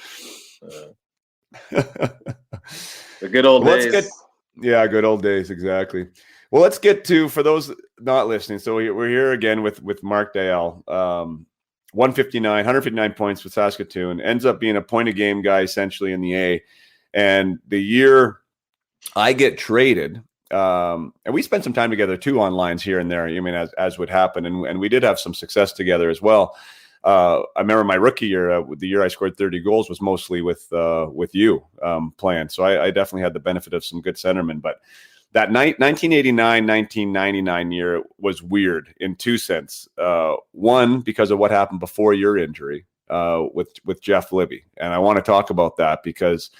The good old days. Yeah, good old days, exactly. Well, let's get to, for those not listening, so we're here again with Mark Deyell. 159 points with Saskatoon, ends up being a point-a-game guy essentially in the A. And the year I get traded, and we spent some time together too on lines here and there. I mean, as would happen, and we did have some success together as well. I remember my rookie year, the year I scored 30 goals, was mostly with you playing. So I definitely had the benefit of some good centermen. But that 1989-1999 year was weird in two sense. One, because of what happened before your injury with Jeff Libby, and I want to talk about that because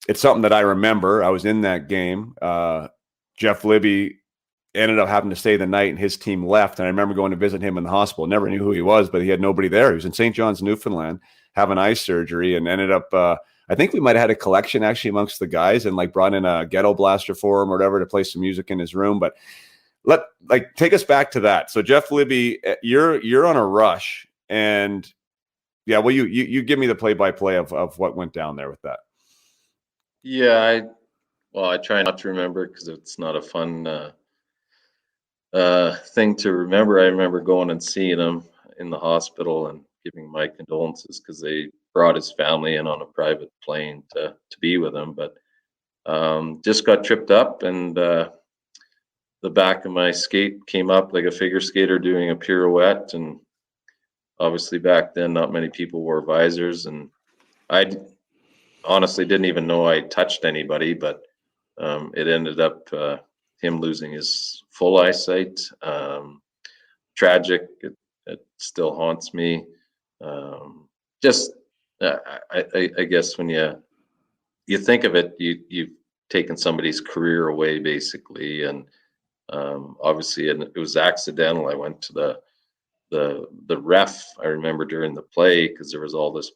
it's something that I remember. I was in that game. Jeff Libby ended up having to stay the night, and his team left. And I remember going to visit him in the hospital. Never knew who he was, but he had nobody there. He was in St. John's, Newfoundland, having eye surgery, and ended up. I think we might have had a collection actually amongst the guys, and like brought in a ghetto blaster for him or whatever to play some music in his room. But take us back to that. So Jeff Libby, you're on a rush, and yeah, well, you give me the play-by-play of what went down there with that. Yeah, I try not to remember because it's not a fun thing to remember. I remember going and seeing him in the hospital and giving my condolences because they brought his family in on a private plane to be with him. But just got tripped up, and the back of my skate came up like a figure skater doing a pirouette. And obviously back then, not many people wore visors, and I honestly didn't even know I touched anybody, but it ended up him losing his full eyesight. Tragic. It still haunts me. I guess when you think of it, you've taken somebody's career away basically, and obviously it was accidental. I went to the ref, I remember, during the play, because there was all this,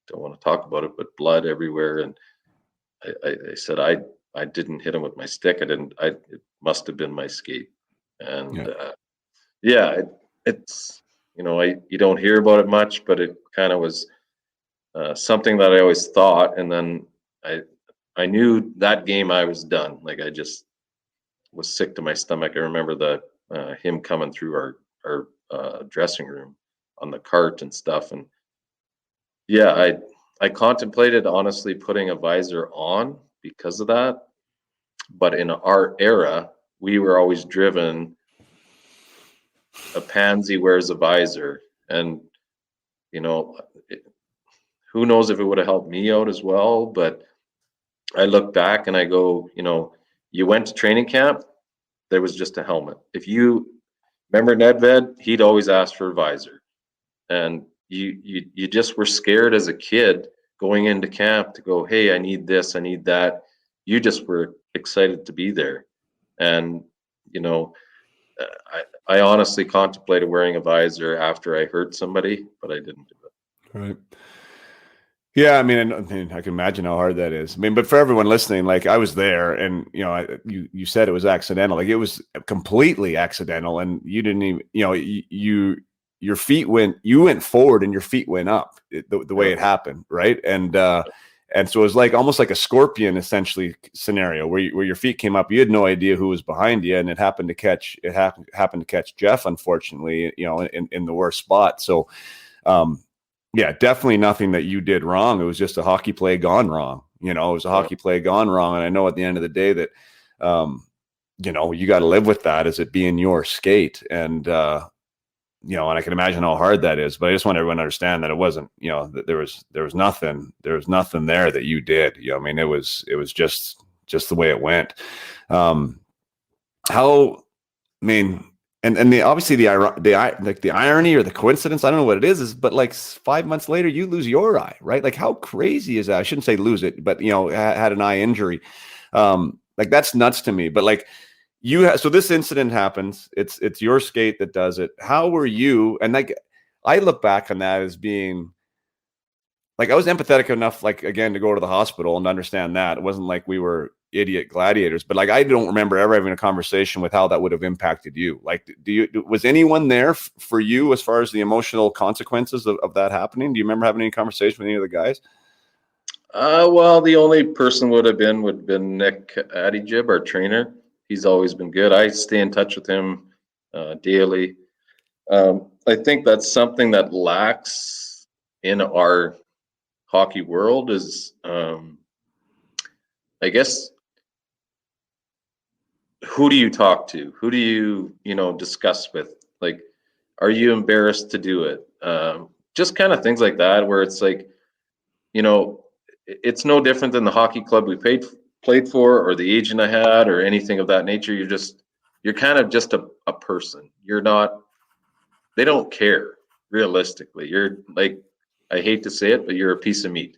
don't want to talk about it, but blood everywhere, and I said I didn't hit him with my stick. It must have been my skate. And it's you don't hear about it much, but it kind of was something that I always thought. And then I knew that game I was done. Like, I just was sick to my stomach. I remember him coming through our dressing room on the cart and stuff. And yeah, I contemplated honestly putting a visor on because of that. But in our era, we were always driven, a pansy wears a visor. And, who knows if it would have helped me out as well. But I look back and I go, you went to training camp, there was just a helmet. If you remember Nedved, he'd always ask for a visor. And you just were scared as a kid going into camp to go, hey, I need this, I need that. You just were excited to be there. And, I honestly contemplated wearing a visor after I hurt somebody, but I didn't do it. Right. Yeah, I mean, I can imagine how hard that is. I mean, but for everyone listening, like, I was there, and you said it was accidental. Like, it was completely accidental, and you didn't even, your feet you went forward and your feet went up the way it happened, right? And so it was like almost like a scorpion essentially scenario where your feet came up. You had no idea who was behind you, and it happened to catch Jeff, unfortunately, in the worst spot. So. Yeah, definitely nothing that you did wrong. It was just a hockey play gone wrong. It was a hockey play gone wrong. And I know at the end of the day that, you got to live with that as it being your skate. And, and I can imagine how hard that is. But I just want everyone to understand that it wasn't, that there was nothing there that you did. It was just the way it went. And obviously the irony or the coincidence, I don't know what it is but like 5 months later you lose your eye, right? Like, how crazy is that? I shouldn't say lose it, but had an eye injury. Like, that's nuts to me. But like, so this incident happens. It's your skate that does it. How were you? And like, I look back on that as being like, I was empathetic enough, like, again, to go to the hospital and understand that it wasn't like we were idiot gladiators, but like, I don't remember ever having a conversation with how that would have impacted you. Like, was anyone there for you as far as the emotional consequences of that happening? Do you remember having any conversation with any of the guys? Well, the only person would have been Nick Adijib, our trainer. He's always been good. I stay in touch with him daily. I think that's something that lacks in our hockey world is, I guess, who do you talk to? Who do you, discuss with? Like, are you embarrassed to do it? Just kind of things like that, where it's like, it's no different than the hockey club we played for, or the agent I had, or anything of that nature. You're kind of just a person. You're not, they don't care realistically. You're like, I hate to say it, but you're a piece of meat.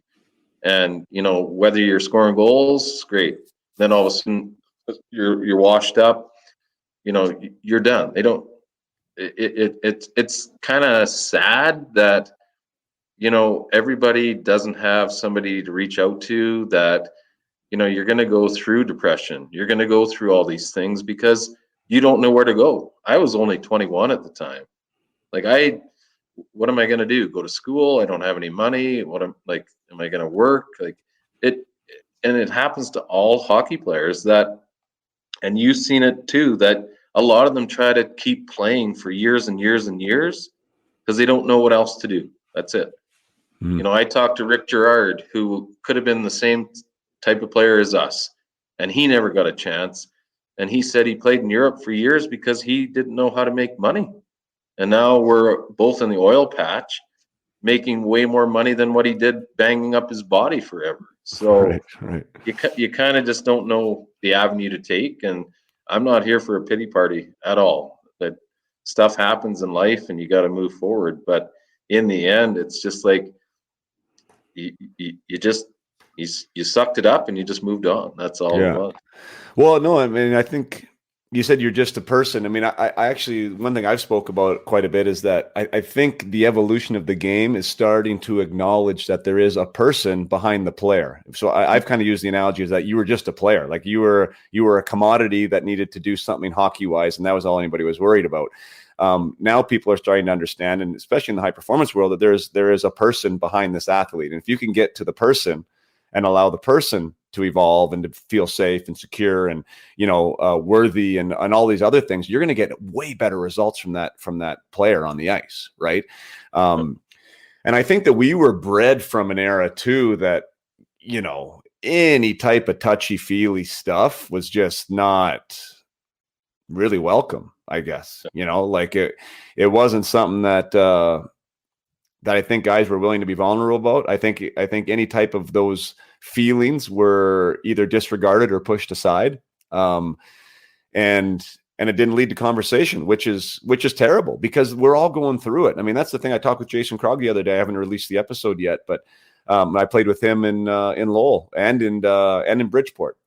And, whether you're scoring goals, great. Then all of a sudden you're washed up, you're done. They don't, it's kind of sad that, everybody doesn't have somebody to reach out to, that, you're going to go through depression. You're going to go through all these things because you don't know where to go. I was only 21 at the time. Like, what am I going to do? Go to school? I don't have any money. Am I going to work? Like and it happens to all hockey players and you've seen it too, that a lot of them try to keep playing for years and years and years because they don't know what else to do. That's it. I talked to Rick Gerard, who could have been the same type of player as us, and he never got a chance. And he said he played in Europe for years because he didn't know how to make money. And now we're both in the oil patch, making way more money than what he did banging up his body forever. So right. you kind of just don't know the avenue to take. And I'm not here for a pity party at all. That stuff happens in life and you got to move forward. But in the end, it's just like you sucked it up and you just moved on. That's all it was. Well, no, I mean, I think you said you're just a person. I mean, I actually, one thing I've spoke about quite a bit is that I think the evolution of the game is starting to acknowledge that there is a person behind the player. So I've kind of used the analogy as that you were just a player. Like you were a commodity that needed to do something hockey wise, and that was all anybody was worried about. Now people are starting to understand, and especially in the high performance world, that there is a person behind this athlete. And if you can get to the person and allow the person to evolve and to feel safe and secure and, worthy and all these other things, you're going to get way better results from that player on the ice. Right. And I think that we were bred from an era too, that, any type of touchy feely stuff was just not really welcome, I guess. Like it wasn't something that I think guys were willing to be vulnerable about. I think any type of those feelings were either disregarded or pushed aside. And it didn't lead to conversation, which is terrible because we're all going through it. I mean, that's the thing. I talked with Jason Krog the other day. I haven't released the episode yet, but I played with him in Lowell and in Bridgeport.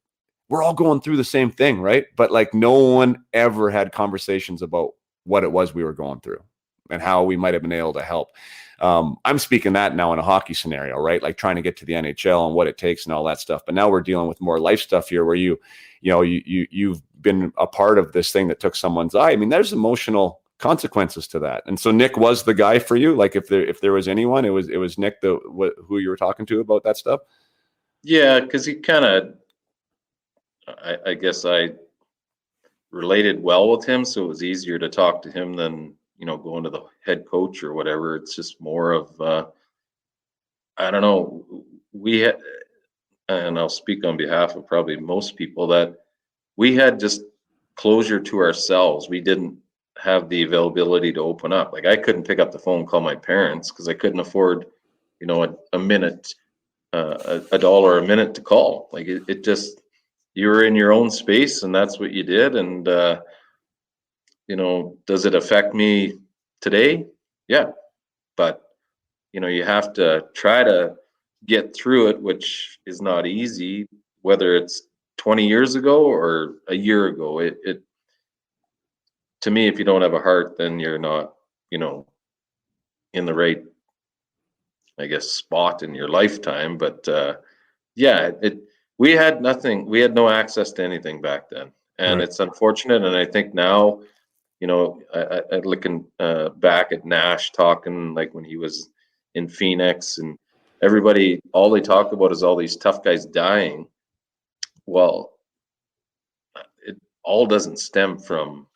We're all going through the same thing, right? But like no one ever had conversations about what it was we were going through and how we might have been able to help. I'm speaking that now in a hockey scenario, right? Like trying to get to the NHL and what it takes and all that stuff. But now we're dealing with more life stuff here where you've been a part of this thing that took someone's eye. I mean, there's emotional consequences to that. And so Nick was the guy for you. Like if there was anyone, it was Nick, who you were talking to about that stuff. Yeah. Cause he kind of, I guess I related well with him. So it was easier to talk to him than, going to the head coach or whatever. It's just more of, I don't know. We had, and I'll speak on behalf of probably most people, that we had just closure to ourselves. We didn't have the availability to open up. Like I couldn't pick up the phone and call my parents because I couldn't afford, a minute, $1 a minute to call. Like it just, you were in your own space and that's what you did. And, does it affect me today? Yeah. But, you have to try to get through it, which is not easy, whether it's 20 years ago or a year ago. It to me, if you don't have a heart, then you're not, in the right, I guess, spot in your lifetime. But yeah, we had nothing. We had no access to anything back then, and It's unfortunate. And I think now, I looking back at Nash talking like when he was in Phoenix, and everybody, all they talk about is all these tough guys dying. Well, it all doesn't stem from,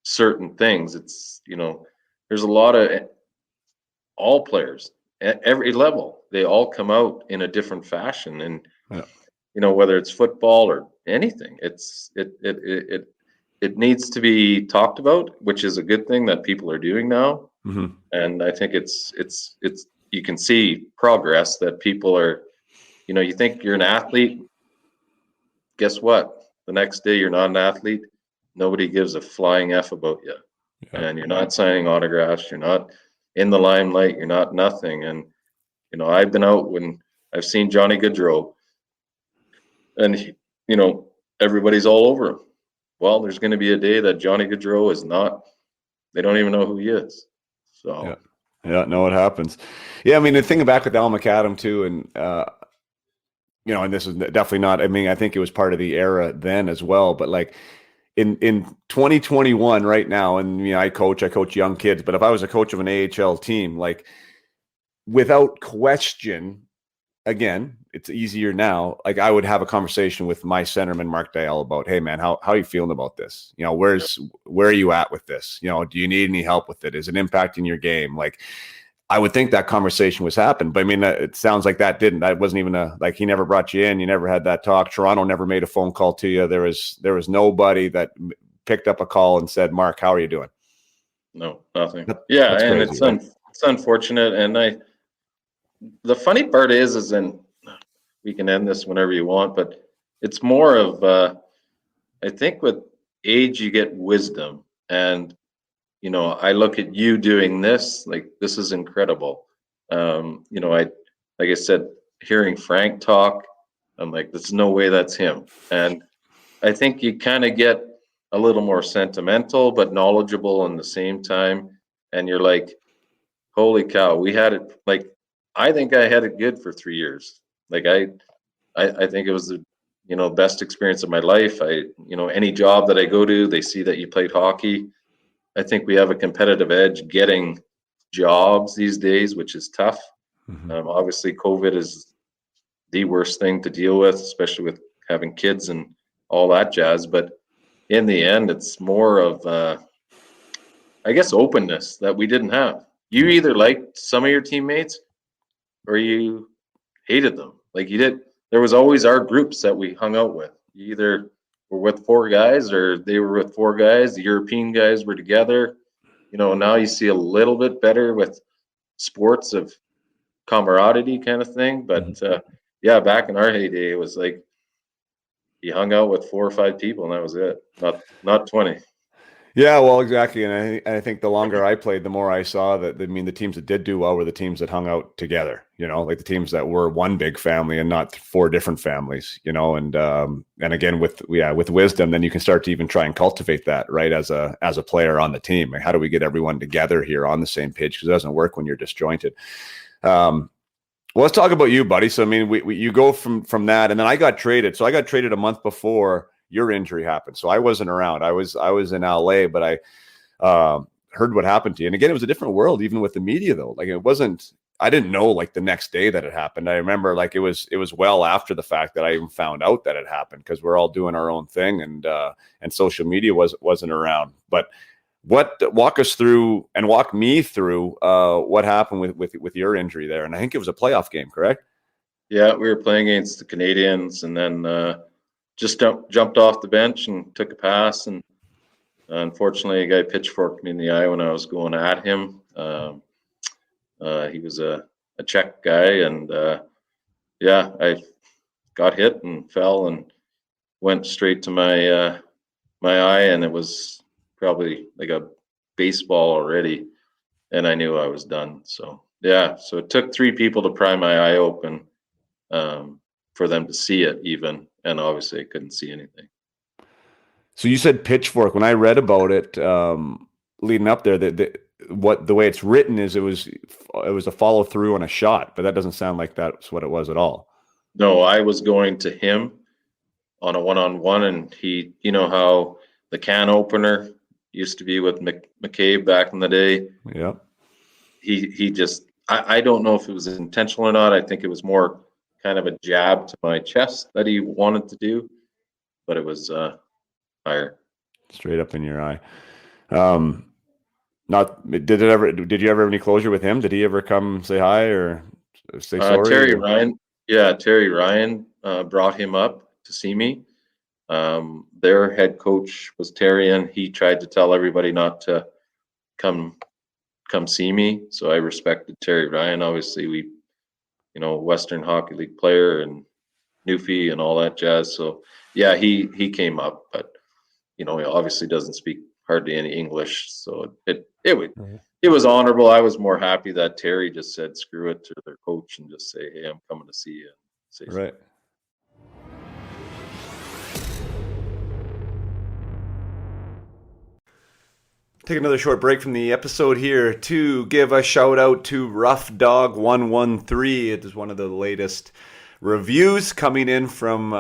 certain things. It's, there's a lot of all players at every level, they all come out in a different fashion. And Yeah. whether it's football or anything, it needs to be talked about, which is a good thing that people are doing now. Mm-hmm. And I think it's you can see progress that people are, you think you're an athlete. Guess what? The next day you're not an athlete. Nobody gives a flying F about you. Yeah. And you're not signing autographs. You're not in the limelight. You're not nothing. And, I've been out when I've seen Johnny Gaudreau, and, everybody's all over him. Well, there's going to be a day that Johnny Gaudreau is not, they don't even know who he is. So, yeah. Yeah, no, it happens. Yeah, I mean, the thing back with Al McAdam too, and and this is definitely not. I mean, I think it was part of the era then as well. But like in 2021, right now, and I coach young kids. But if I was a coach of an AHL team, like without question, again, it's easier now. Like I would have a conversation with my centerman, Mark Deyell, about, hey man, how are you feeling about this? Where are you at with this? Do you need any help with it? Is it impacting your game? Like, I would think that conversation was happened, but I mean, it sounds like that didn't. That wasn't even like he never brought you in. You never had that talk. Toronto never made a phone call to you. There was nobody that picked up a call and said, Mark, how are you doing? No, nothing. Yeah, that's and crazy, right? it's unfortunate. And the funny part is, and we can end this whenever you want, but it's more of, I think with age, you get wisdom. And, I look at you doing this, like, this is incredible. Like I said, hearing Frank talk, I'm like, there's no way that's him. And I think you kind of get a little more sentimental, but knowledgeable in the same time. And you're like, holy cow, we had it. Like, I think I had it good for 3 years. Like I think it was the best experience of my life. Any job that I go to, they see that you played hockey. I think we have a competitive edge getting jobs these days, which is tough. Mm-hmm. Obviously, COVID is the worst thing to deal with, especially with having kids and all that jazz. But in the end, it's more of, I guess, openness that we didn't have. You either liked some of your teammates or you hated them. Like you did. There was always our groups that we hung out with. You either were with 4 guys or they were with 4 guys. The European guys were together. Now you see a little bit better with sports of camaraderie kind of thing. But yeah, back in our heyday, it was like you hung out with 4 or 5 people and that was it. Not 20. Yeah, well, exactly, and I think the longer I played, the more I saw that. I mean, the teams that did do well were the teams that hung out together. Like the teams that were one big family and not 4 different families. And again, with wisdom, then you can start to even try and cultivate that, right? As a player on the team, like, how do we get everyone together here on the same page? Because it doesn't work when you're disjointed. Well, let's talk about you, buddy. So I mean, you go from that, and then I got traded. So I got traded a month before your injury happened. So I wasn't around. I was in LA, but I heard what happened to you. And again, it was a different world, even with the media though. Like it wasn't, I didn't know like the next day that it happened. I remember like it was well after the fact that I even found out that it happened, because we're all doing our own thing, and social media wasn't around. But walk us through and walk me through what happened with your injury there. And I think it was a playoff game, correct? Yeah, we were playing against the Canadians, and then just jumped off the bench and took a pass, and unfortunately, a guy pitchforked me in the eye when I was going at him. He was a Czech guy, and yeah, I got hit and fell and went straight to my eye, and it was probably like a baseball already, and I knew I was done. So yeah, so it took 3 people to pry my eye open, for them to see it even, and obviously I couldn't see anything. So you said pitchfork. When I read about it leading up there, the way it's written is it was a follow through on a shot, but that doesn't sound like that's what it was at all. No, I was going to him on a one-on-one, and he, how the can opener used to be with McCabe back in the day. Yeah. He just, I don't know if it was intentional or not. I think it was more kind of a jab to my chest that he wanted to do, but it was higher. Straight up in your eye. Not did it ever? Did you ever have any closure with him? Did he ever come say hi or say sorry? Terry Ryan, yeah, Terry Ryan brought him up to see me. Their head coach was Terry, and he tried to tell everybody not to come see me. So I respected Terry Ryan. Obviously, Western Hockey League player and Newfie and all that jazz. So yeah, he came up, but he obviously doesn't speak hardly any English. So it was honorable. I was more happy that Terry just said screw it to their coach and just say, hey, I'm coming to see you. Say Right. Take another short break from the episode here to give a shout out to Rough Dog 113. It is one of the latest reviews coming in from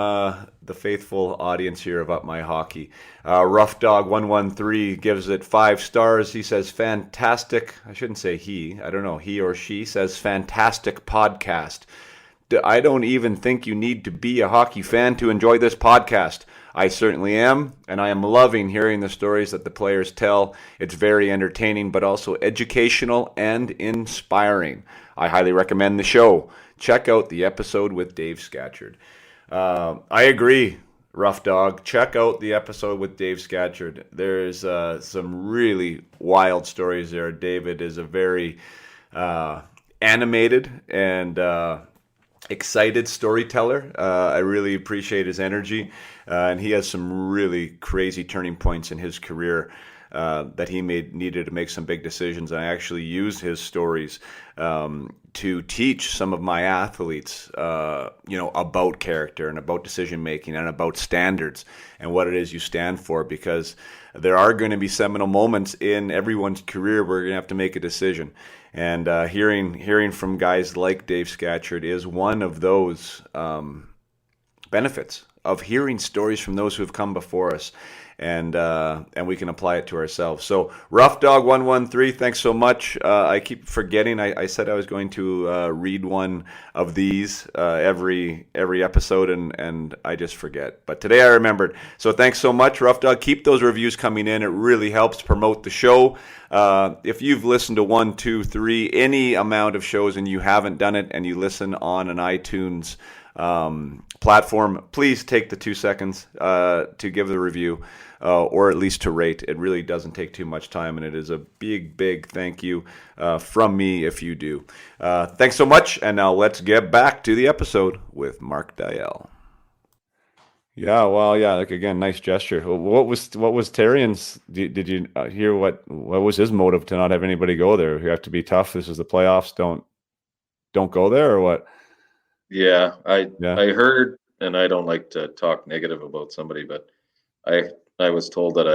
the faithful audience here of Up My Hockey. Rough Dog 113 gives it 5 stars. He says fantastic. I shouldn't say he. I don't know. He or she says fantastic podcast. I don't even think you need to be a hockey fan to enjoy this podcast. I certainly am, and I am loving hearing the stories that the players tell. It's very entertaining, but also educational and inspiring. I highly recommend the show. Check out the episode with Dave Scatchard. I agree, Rough Dog. Check out the episode with Dave Scatchard. There's some really wild stories there. David is a very animated and excited storyteller. I really appreciate his energy, and he has some really crazy turning points in his career that he needed to make some big decisions. And I actually used his stories to teach some of my athletes, about character and about decision making and about standards and what it is you stand for, because there are going to be seminal moments in everyone's career where you're going to have to make a decision. And hearing from guys like Dave Scatchard is one of those benefits of hearing stories from those who have come before us, and we can apply it to ourselves. So Rough Dog 113, thanks so much. I keep forgetting. I said I was going to read one of these every episode, and I just forget. But today I remembered. So thanks so much, Rough Dog. Keep those reviews coming in. It really helps promote the show. If you've listened to 1, 2, 3, any amount of shows and you haven't done it, and you listen on an iTunes platform, please take the 2 seconds to give the review, or at least to rate. It really doesn't take too much time, and it is a big thank you from me if you do. Thanks so much, and now let's get back to the episode with Mark Deyell. Yeah, well, yeah, like again, nice gesture. What was Terrian's? Did you hear what was his motive to not have anybody go there? You have to be tough. This is the playoffs. Don't go there, or what? Yeah, I heard, and I don't like to talk negative about somebody, but I was told that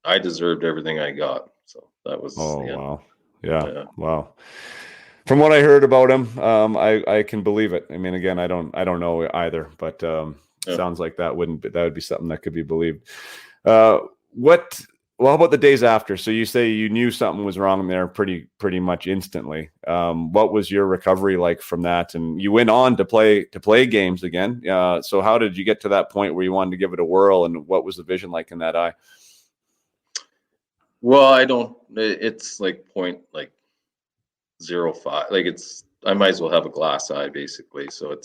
I deserved everything I got. So that was. Oh, wow. Yeah. Wow. From what I heard about him, I can believe it. I mean, again, I don't know either, but sounds like that would be something that could be believed. Well, how about the days after? So you say you knew something was wrong there pretty much instantly. What was your recovery like from that? And you went on to play games again. So how did you get to that point where you wanted to give it a whirl, and what was the vision like in that eye? Well, it's like 0.05. Like I might as well have a glass eye basically. So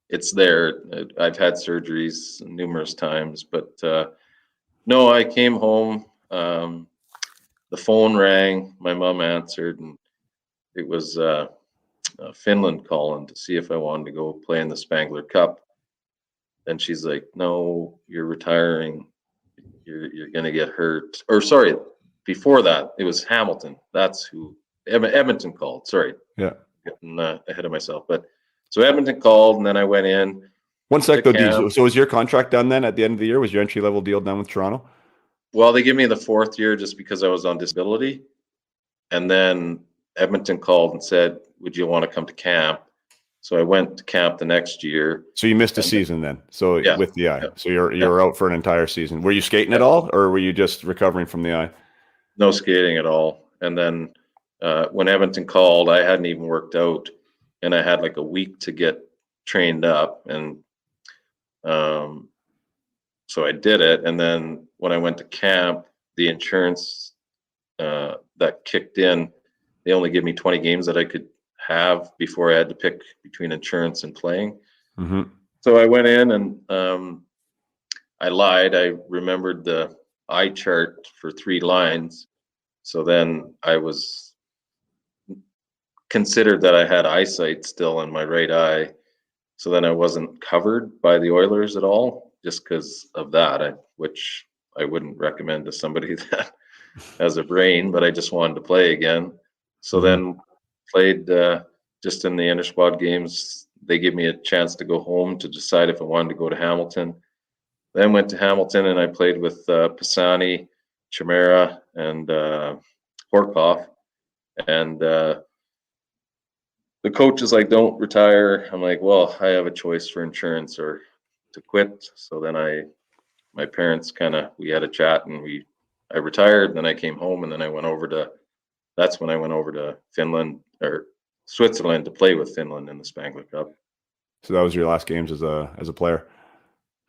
it's there. I've had surgeries numerous times, but no, I came home. The phone rang. My mom answered, and it was Finland calling to see if I wanted to go play in the Spangler Cup. And she's like, "No, you're retiring. You're going to get hurt." Or sorry, before that, it was Hamilton. That's who Edmonton called. Sorry, yeah, getting ahead of myself. But so Edmonton called, and then I went in. 1 sec though. So was your contract done then at the end of the year? Was your entry level deal done with Toronto? Well, they gave me the 4th year just because I was on disability, and then Edmonton called and said, "Would you want to come to camp?" So I went to camp the next year. So you missed a season then. So yeah, with the eye. Yeah, so you're out for an entire season. Were you skating at all, or were you just recovering from the eye? No skating at all. And then when Edmonton called, I hadn't even worked out, and I had like a week to get trained up, and so I did it. And then when I went to camp, the insurance that kicked in, they only gave me 20 games that I could have before I had to pick between insurance and playing. Mm-hmm. So I went in and I lied. I remembered the eye chart for 3 lines. So then I was considered that I had eyesight still in my right eye. So then I wasn't covered by the Oilers at all, just because of that, which I wouldn't recommend to somebody that has a brain, but I just wanted to play again. So then played just in the inter-squad games. They gave me a chance to go home to decide if I wanted to go to Hamilton. Then went to Hamilton and I played with Pisani, Chimera, and Horkoff. And the coach is like, don't retire. I'm like, well, I have a choice for insurance or to quit. So then my parents we had a chat and I retired. And then I came home and then that's when I went over to Finland or Switzerland to play with Finland in the Spangler Cup. So that was your last games as a player?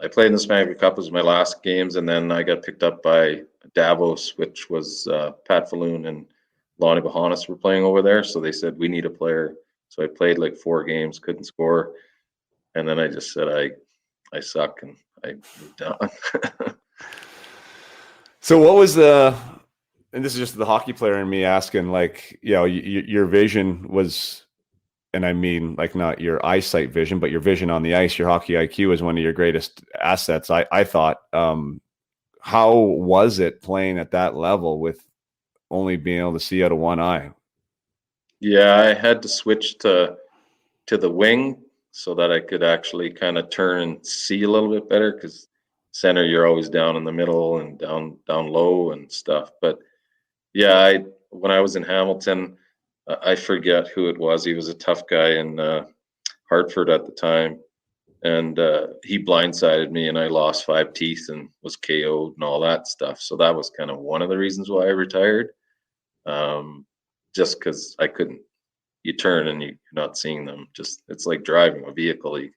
I played in the Spangler Cup as my last games, and then I got picked up by Davos, which was Pat Falloon and Lonnie Bahanis were playing over there. So they said, we need a player. So I played like 4 games, couldn't score. And then I just said, I suck, and I moved on. So what was and this is just the hockey player in me asking, like, your vision was, and I mean, like, not your eyesight vision, but your vision on the ice, your hockey IQ is one of your greatest assets, I thought. How was it playing at that level with only being able to see out of one eye? Yeah, I had to switch to the wing so that I could actually kind of turn and see a little bit better, because center, you're always down in the middle and down low and stuff. But yeah, when I was in Hamilton, I forget who it was. He was a tough guy in Hartford at the time, and he blindsided me, and I lost 5 teeth and was KO'd and all that stuff. So that was kind of one of the reasons why I retired, just because I couldn't. You turn and you're not seeing them. Just it's like driving a vehicle. At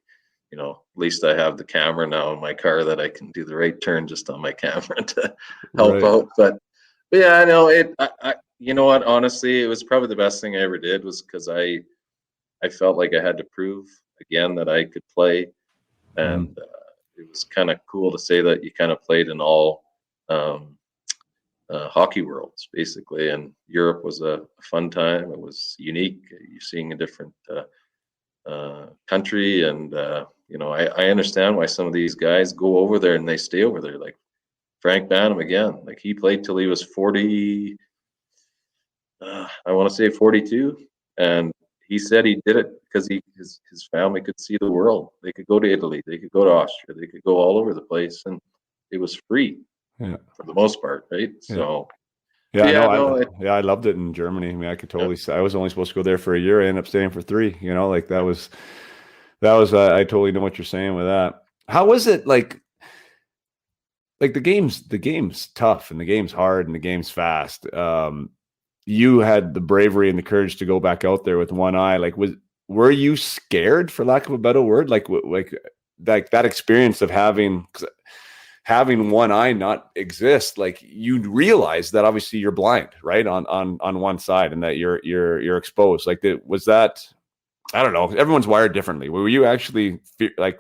least I have the camera now in my car that I can do the right turn just on my camera to help out. But yeah, I know it. You know what? Honestly, it was probably the best thing I ever did, was because I felt like I had to prove again that I could play, and it was kind of cool to say that you kind of played in all hockey worlds basically. And Europe was a fun time. It was unique. You're seeing a different country, and I understand why some of these guys go over there and they stay over there. Like Frank Banham again, like he played till he was 40. I want to say 42, and he said he did it because his family could see the world. They could go to Italy, they could go to Austria, they could go all over the place, and it was free for the most part, right? So I loved it in Germany. I mean, I could totally say I was only supposed to go there for a year. I ended up staying for 3. Like that was I totally know what you're saying with that. How was it like the game's tough and the game's hard and the game's fast. You had the bravery and the courage to go back out there with one eye. Like, were you scared, for lack of a better word? Like that experience of having one eye not exist. Like, you realize that obviously you're blind, right, on one side, and that you're exposed. Like, was that? I don't know. Everyone's wired differently. Were you actually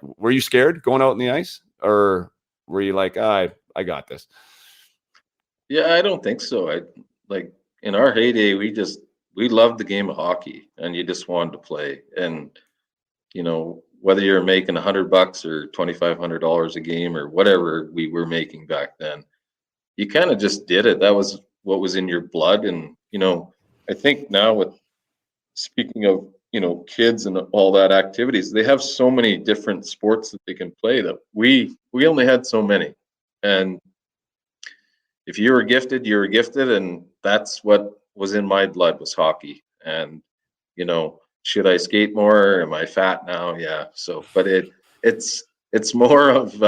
were you scared going out on the ice, or were you like, I got this? Yeah, I don't think so. In our heyday, we loved the game of hockey, and you just wanted to play. And whether you're making $100 or $2,500 a game or whatever we were making back then, you kind of just did it. That was what was in your blood. And I think now, with speaking of kids and all that activities, they have so many different sports that they can play that we only had so many. And if you were gifted, you were gifted, and that's what was in my blood, was hockey. And should I skate more? Am I fat now? Yeah. So, but it's more of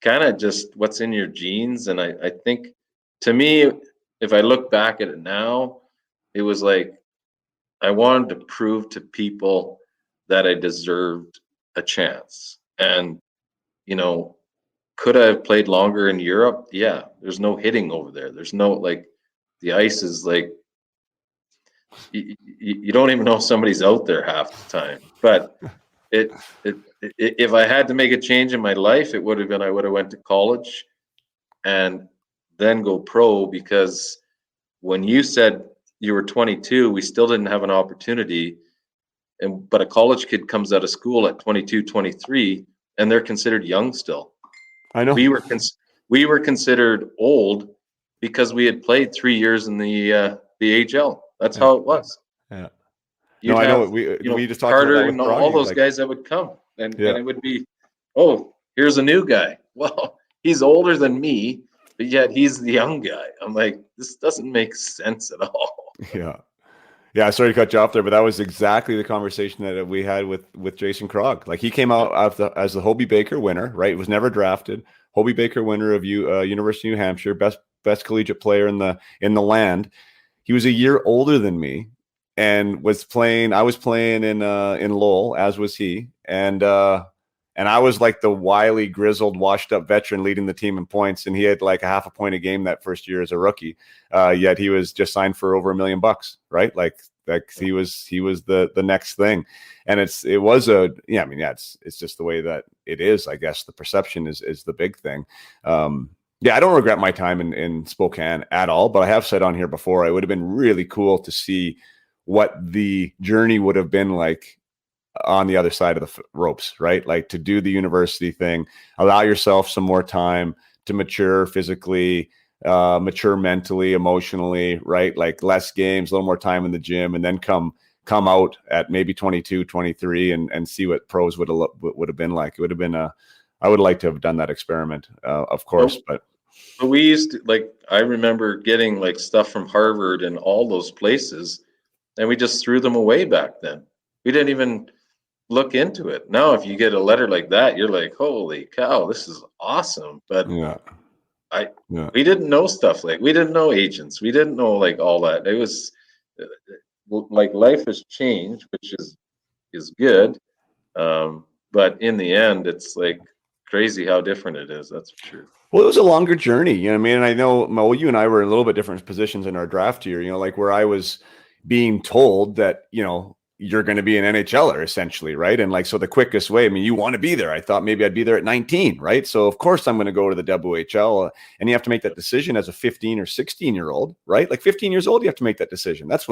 kind of just what's in your genes. And I think, to me, if I look back at it now, it was like I wanted to prove to people that I deserved a chance. And Could I have played longer in Europe? Yeah, there's no hitting over there. There's no, like, the ice is like, you don't even know if somebody's out there half the time. But it, if I had to make a change in my life, it would have been I would have went to college and then go pro, because when you said you were 22, we still didn't have an opportunity. But a college kid comes out of school at 22, 23, and they're considered young still. I know. We were considered old because we had played 3 years in the AHL. That's how it was. Yeah. You'd No, I know. have, We just talked Carter about that and with all Froggy, those like, guys that would come, and yeah. it would be, oh, here's a new guy. Well, he's older than me, but yet he's the young guy. I'm like, this doesn't make sense at all. Yeah. Yeah, sorry to cut you off there, but that was exactly the conversation that we had with Jason Krog. Like, he came out as the Hobey Baker winner, right? He was never drafted. Hobey Baker winner of University of New Hampshire, best collegiate player in the land. He was a year older than me, and was playing. I was playing in Lowell, as was he, and I was like the wily, grizzled, washed-up veteran leading the team in points, and he had like a half a point a game that first year as a rookie. Yet he was just signed for over $1 million, right? Like he was the next thing, and it's just the way that it is. I guess the perception is the big thing. Yeah, I don't regret my time in Spokane at all, but I have said on here before, it would have been really cool to see what the journey would have been like on the other side of the ropes, right? Like, to do the university thing, allow yourself some more time to mature physically, mature mentally, emotionally, right? Like, less games, a little more time in the gym, and then come out at maybe 22, 23 and see what pros would have been like. It would have been I would like to have done that experiment, of course, but we used to, like, I remember getting like stuff from Harvard and all those places, and we just threw them away back then. We didn't even look into it. Now, if you get a letter like that, you're like, holy cow, this is awesome. But we didn't know stuff, like, we didn't know agents. We didn't know like all that. It was like, life has changed, which is good. But in the end, it's like crazy how different it is. That's for sure. Well, it was a longer journey, you know what I mean? And I know, Mo, you and I were in a little bit different positions in our draft year, like where I was being told that, you're going to be an NHLer essentially, right? And like, so the quickest way, I mean, you want to be there. I thought maybe I'd be there at 19, right? So of course I'm going to go to the WHL, and you have to make that decision as a 15 or 16-year-old, right? Like 15 years old, you have to make that decision. That's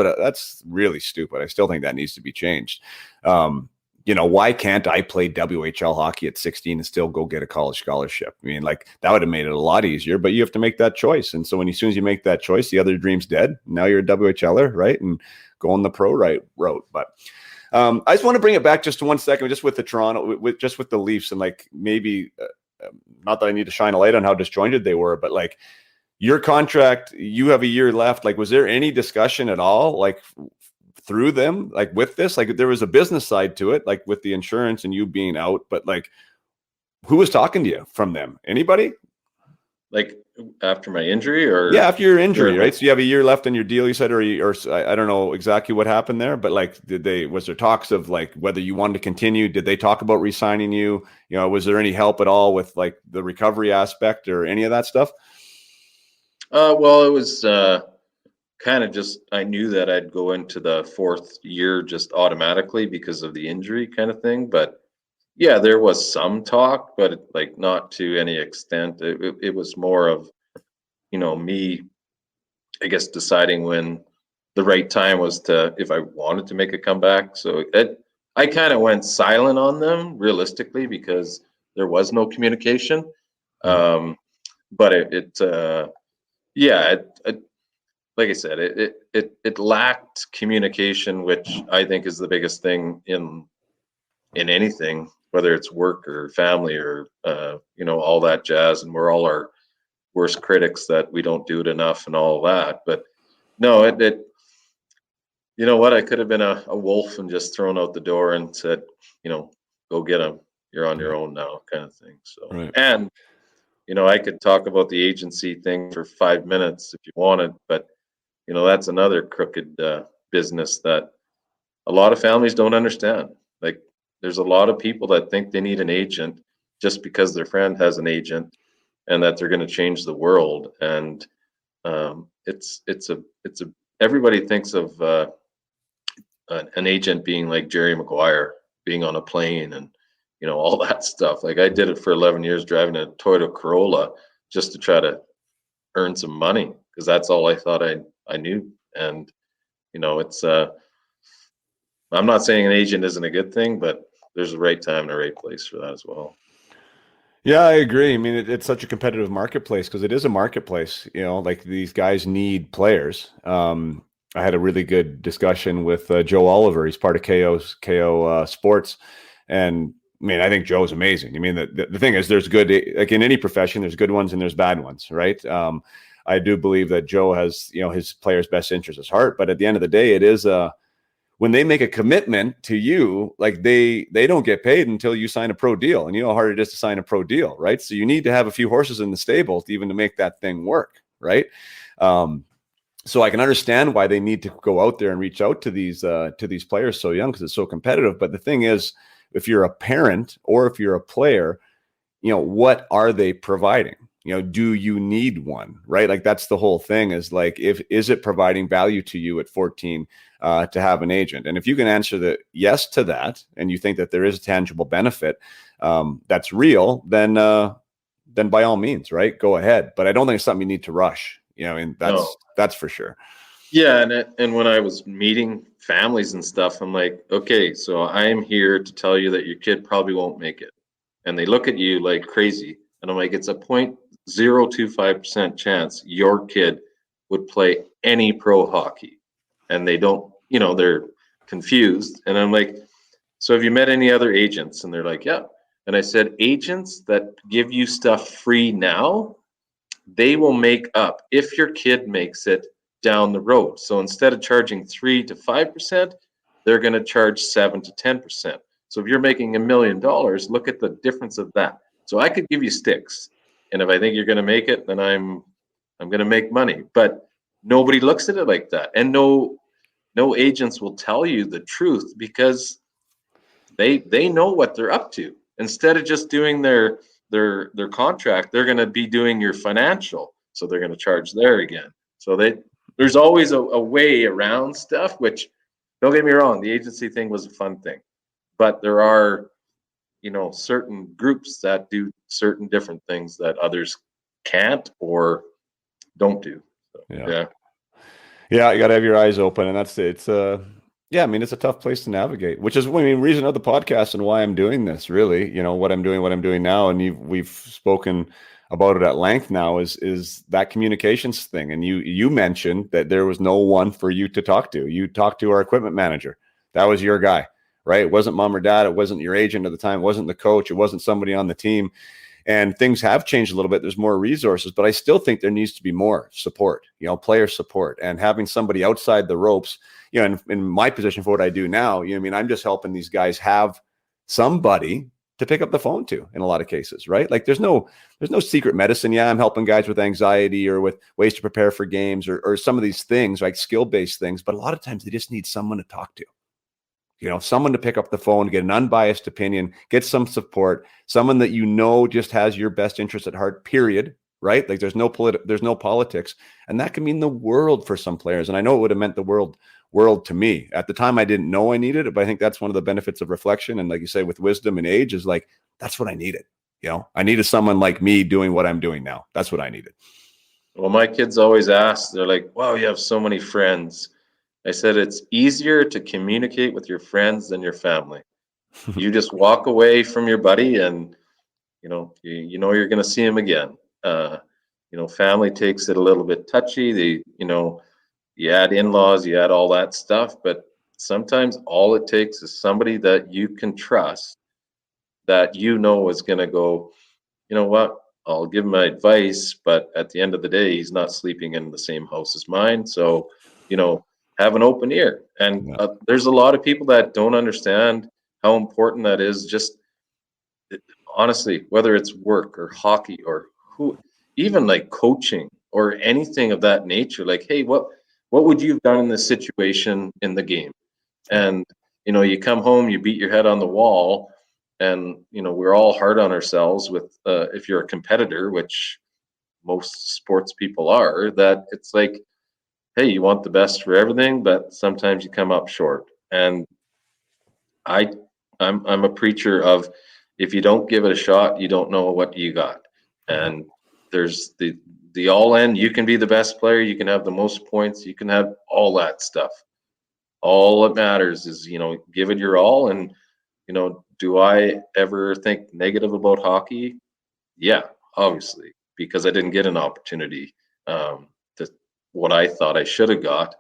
really stupid. I still think that needs to be changed. Why can't I play WHL hockey at 16 and still go get a college scholarship? I mean, like, that would have made it a lot easier, but you have to make that choice. And so as soon as you make that choice, the other dream's dead. Now you're a WHLer, right? And going the pro route. But I just want to bring it back just 1 second, just with the Toronto, with the Leafs, and like, maybe not that I need to shine a light on how disjointed they were, but like, your contract, you have a year left. Like, was there any discussion at all, like, through them, like, with this? Like, there was a business side to it, like with the insurance and you being out, but like, who was talking to you from them? Anybody? Like, after my injury, or after your injury, right? So you have a year left on your deal, you said, or I don't know exactly what happened there, but like, was there talks of like whether you wanted to continue? Did they talk about re-signing you? Was there any help at all with like the recovery aspect or any of that stuff? Well, it was kind of just, I knew that I'd go into the fourth year just automatically because of the injury kind of thing. But yeah, there was some talk, but like, not to any extent. It was more of, me, I guess, deciding when the right time was if I wanted to make a comeback. So I kind of went silent on them realistically because there was no communication. But like I said, it lacked communication, which I think is the biggest thing in anything, whether it's work or family or all that jazz. And we're all our worst critics that we don't do it enough and all that. But no, you know what? I could have been a wolf and just thrown out the door and said, go get him. You're on your own now, kind of thing. So, right. And I could talk about the agency thing for 5 minutes if you wanted, but that's another crooked business that a lot of families don't understand. Like, there's a lot of people that think they need an agent, just because their friend has an agent and that they're going to change the world. And it's a everybody thinks of an agent being like Jerry Maguire, being on a plane and all that stuff. Like I did it for 11 years driving a Toyota Corolla just to try to earn some money because that's all I thought I knew. And it's I'm not saying an agent isn't a good thing, but there's a right time and a right place for that as well. Yeah, I agree. I mean, it's such a competitive marketplace because it is a marketplace. Like these guys need players. I had a really good discussion with Joe Oliver. He's part of KO Sports, and I mean, I think Joe's amazing. I mean, the thing is, there's good, like in any profession, there's good ones and there's bad ones, right? I do believe that Joe has, his players' best interest at heart. But at the end of the day, it is when they make a commitment to you, like they don't get paid until you sign a pro deal. And you know how hard it is to sign a pro deal, right? So you need to have a few horses in the stable to even to make that thing work, right? So I can understand why they need to go out there and reach out to these players so young because it's so competitive. But the thing is, if you're a parent or if you're a player, what are they providing? Do you need one, right? Like that's the whole thing is like, is it providing value to you at 14 to have an agent? And if you can answer the yes to that, and you think that there is a tangible benefit that's real, then by all means, right? Go ahead. But I don't think it's something you need to rush, and that's for sure. Yeah. And when I was meeting families and stuff, I'm like, okay, so I'm here to tell you that your kid probably won't make it. And they look at you like crazy. And I'm like, it's a 0.025% chance your kid would play any pro hockey. And they don't, they're confused. And I'm like, so have you met any other agents? And they're like, yeah. And I said, agents that give you stuff free now, they will make up if your kid makes it down the road. So instead of charging 3 to 5%, they're going to charge 7 to 10%. So if you're making $1 million, look at the difference of that. So I could give you sticks, and if I think you're going to make it, then I'm going to make money. But nobody looks at it like that, and no agents will tell you the truth because they know what they're up to. Instead of just doing their contract, they're going to be doing your financial, so they're going to charge there again. So there's always a way around stuff. Which, don't get me wrong, the agency thing was a fun thing, but there are certain groups that do certain different things that others can't or don't do. So, yeah, you got to have your eyes open, and it's I mean, it's a tough place to navigate, which is reason of the podcast and why I'm doing this, really, what I'm doing now. And we've spoken about it at length now is that communications thing. And you mentioned that there was no one for you to talk to. You talked to our equipment manager. That was your guy, right? It wasn't mom or dad. It wasn't your agent at the time. It wasn't the coach. It wasn't somebody on the team. And things have changed a little bit. There's more resources, but I still think there needs to be more support, player support, and having somebody outside the ropes, in my position for what I do now, I'm just helping these guys have somebody to pick up the phone to in a lot of cases, right? Like there's no secret medicine. Yeah, I'm helping guys with anxiety or with ways to prepare for games or some of these things, like skill-based things, but a lot of times they just need someone to talk to. Someone to pick up the phone, get an unbiased opinion, get some support, someone that just has your best interest at heart, period, right? Like there's no politics, and that can mean the world for some players. And I know it would have meant the world to me. At the time, I didn't know I needed it, but I think that's one of the benefits of reflection. And like you say, with wisdom and age, is like, that's what I needed. I needed someone like me doing what I'm doing now. That's what I needed. Well, my kids always ask, they're like, wow, you have so many friends. I said, it's easier to communicate with your friends than your family. You just walk away from your buddy and, you're going to see him again. Family takes it a little bit touchy. You add in-laws, you add all that stuff, but sometimes all it takes is somebody that you can trust that is going to go, you know what, I'll give him my advice, but at the end of the day, he's not sleeping in the same house as mine. So, have an open ear. And there's a lot of people that don't understand how important that is. Just honestly, whether it's work or hockey or even like coaching or anything of that nature, like, hey, what would you have done in this situation in the game? And, you come home, you beat your head on the wall and we're all hard on ourselves with if you're a competitor, which most sports people are, that it's like, hey, you want the best for everything, but sometimes you come up short. And I I'm a preacher of, if you don't give it a shot, you don't know what you got. And there's the all in, you can be the best player, you can have the most points, you can have all that stuff. All that matters is, give it your all. And, do I ever think negative about hockey? Yeah, obviously, because I didn't get an opportunity to what I thought I should have got.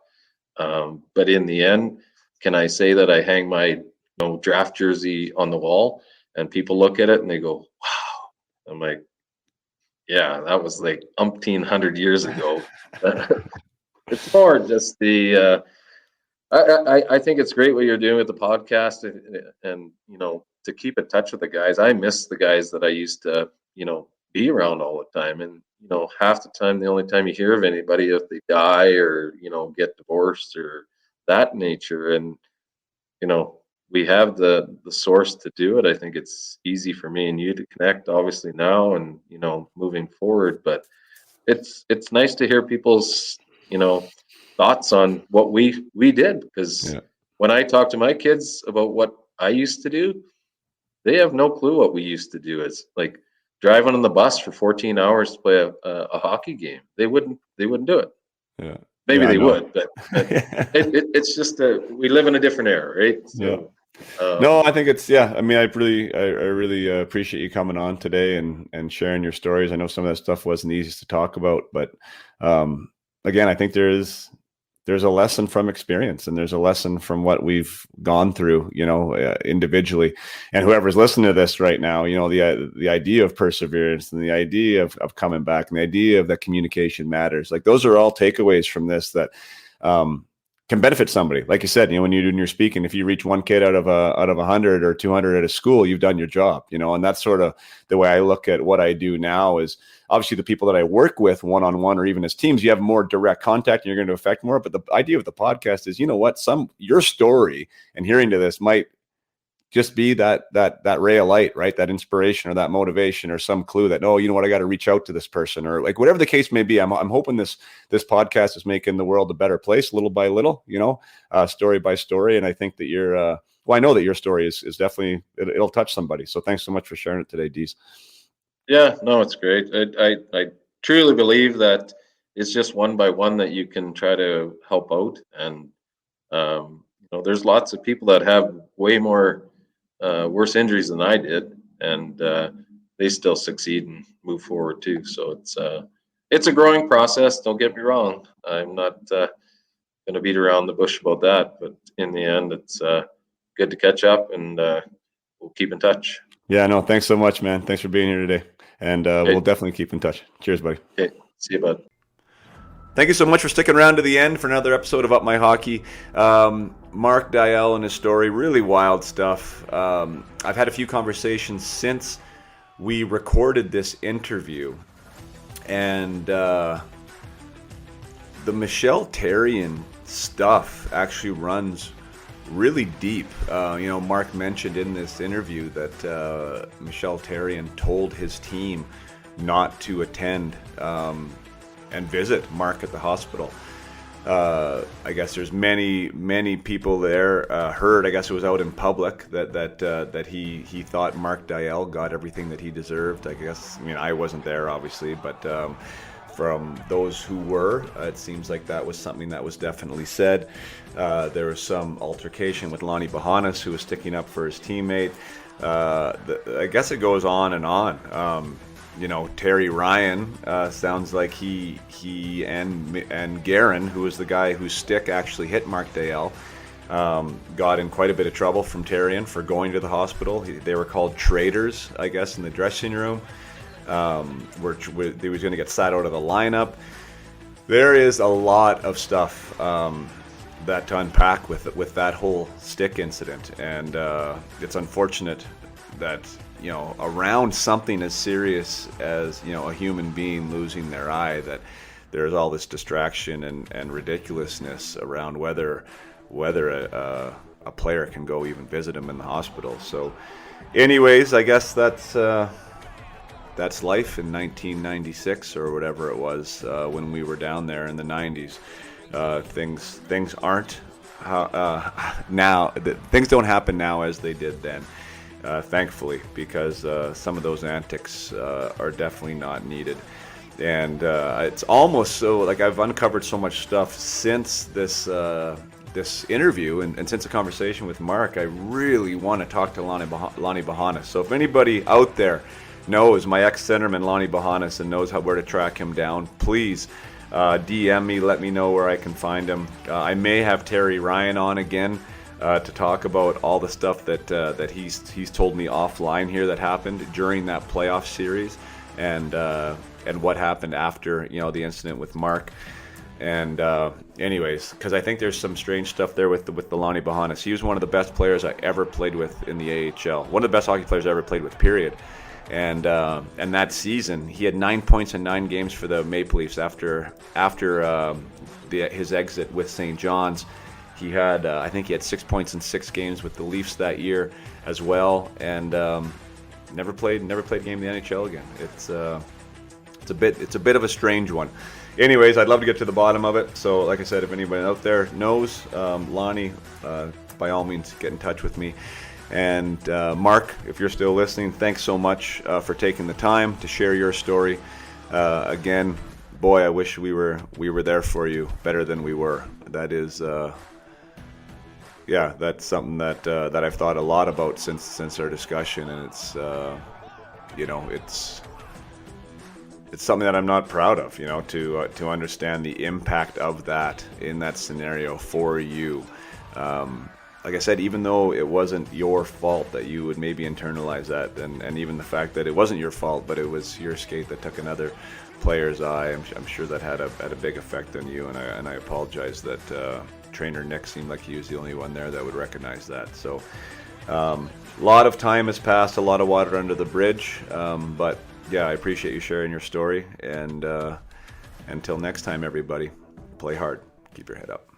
But in the end, can I say that I hang my draft jersey on the wall and people look at it and they go, wow? I'm like, yeah, that was like umpteen hundred years ago. It's more just the I think it's great what you're doing with the podcast, and to keep in touch with the guys. I miss the guys that I used to be around all the time, and half the time the only time you hear of anybody if they die or get divorced or that nature. And we have the source to do it. I think it's easy for me and you to connect, obviously now and moving forward. But it's nice to hear people's thoughts on what we did, because when I talk to my kids about what I used to do, they have no clue what we used to do. It's like driving on the bus for 14 hours to play a hockey game. They wouldn't do it. Yeah. Maybe they would, but it's just we live in a different era, right? So, no, I think it's I mean, I really appreciate you coming on today and sharing your stories. I know some of that stuff wasn't easy to talk about, but again, I think there's a lesson from experience, and there's a lesson from what we've gone through, individually. And whoever's listening to this right now, the idea of perseverance and the idea of coming back and the idea of that communication matters. Like, those are all takeaways from this that can benefit somebody. Like you said, when you're speaking, if you reach one kid out of 100 or 200 at a school, you've done your job, and that's sort of the way I look at what I do now. Is obviously the people that I work with one-on-one or even as teams, you have more direct contact and you're going to affect more. But the idea of the podcast is, your story and hearing to this might just be that ray of light, right? That inspiration or that motivation or some clue that, oh, you know what, I got to reach out to this person, or like whatever the case may be. I'm hoping this podcast is making the world a better place, little by little, story by story. And I think that I know that your story is definitely, it'll touch somebody. So thanks so much for sharing it today, Dees. Yeah, no, it's great. I truly believe that it's just one by one that you can try to help out. And, there's lots of people that have way more worse injuries than I did, and they still succeed and move forward too. So it's a growing process. Don't get me wrong. I'm not going to beat around the bush about that, but in the end, it's good to catch up, and we'll keep in touch. Yeah, no, thanks so much, man. Thanks for being here today. And we'll definitely keep in touch. Cheers, buddy. Okay. See you, bud. Thank you so much for sticking around to the end for another episode of Up My Hockey. Mark Deyell and his story, really wild stuff. I've had a few conversations since we recorded this interview. And the Michel Therrien stuff actually runs really deep. Mark mentioned in this interview that Michel Therrien told his team not to attend and visit Mark at the hospital. I guess there's many people there heard. I guess it was out in public that he thought Mark Deyell got everything that he deserved. I wasn't there, obviously, but from those who were, it seems like that was something that was definitely said. There was some altercation with Lonnie Bahanas, who was sticking up for his teammate. I guess it goes on and on. Terry Ryan sounds like he and Guerin, who was the guy whose stick actually hit Mark Deyell, got in quite a bit of trouble from Therrien for going to the hospital. They were called traitors, I guess, in the dressing room. He was going to get sat out of the lineup. There is a lot of stuff that to unpack with that whole stick incident, and it's unfortunate that around something as serious as a human being losing their eye, that there's all this distraction and ridiculousness around whether a a player can go even visit him in the hospital. So anyways, I guess that's life in 1996 or whatever it was, when we were down there in the 90s. Things aren't now. Things don't happen now as they did then, thankfully, because some of those antics are definitely not needed. And it's almost so, like, I've uncovered so much stuff since this interview and since the conversation with Mark. I really want to talk to Lonnie Bahanas. So if anybody out there knows my ex-centerman Lonnie Bahanas and knows where to track him down, please DM me, let me know where I can find him. I may have Terry Ryan on again to talk about all the stuff that he's told me offline here that happened during that playoff series, and what happened after, the incident with Mark. And anyways, because I think there's some strange stuff there with the Lonnie Bahanas. He was one of the best players I ever played with in the AHL. One of the best hockey players I ever played with, period. And that season, he had 9 points in 9 games for the Maple Leafs after his exit with St. John's. He had, I think he had 6 points in 6 games with the Leafs that year as well, and never played a game in the NHL again. It's a bit of a strange one. Anyways, I'd love to get to the bottom of it. So, like I said, if anybody out there knows Lonnie, by all means, get in touch with me. And Mark, if you're still listening, thanks so much for taking the time to share your story. Again, boy, I wish we were there for you better than we were. That is, that's something that I've thought a lot about since our discussion, and it's it's something that I'm not proud of. To understand the impact of that in that scenario for you. Like I said, even though it wasn't your fault, that you would maybe internalize that, and even the fact that it wasn't your fault, but it was your skate that took another player's eye, I'm sure that had a big effect on you, and I apologize that trainer Nick seemed like he was the only one there that would recognize that. So a lot of time has passed, a lot of water under the bridge, but yeah, I appreciate you sharing your story, and until next time, everybody, play hard, keep your head up.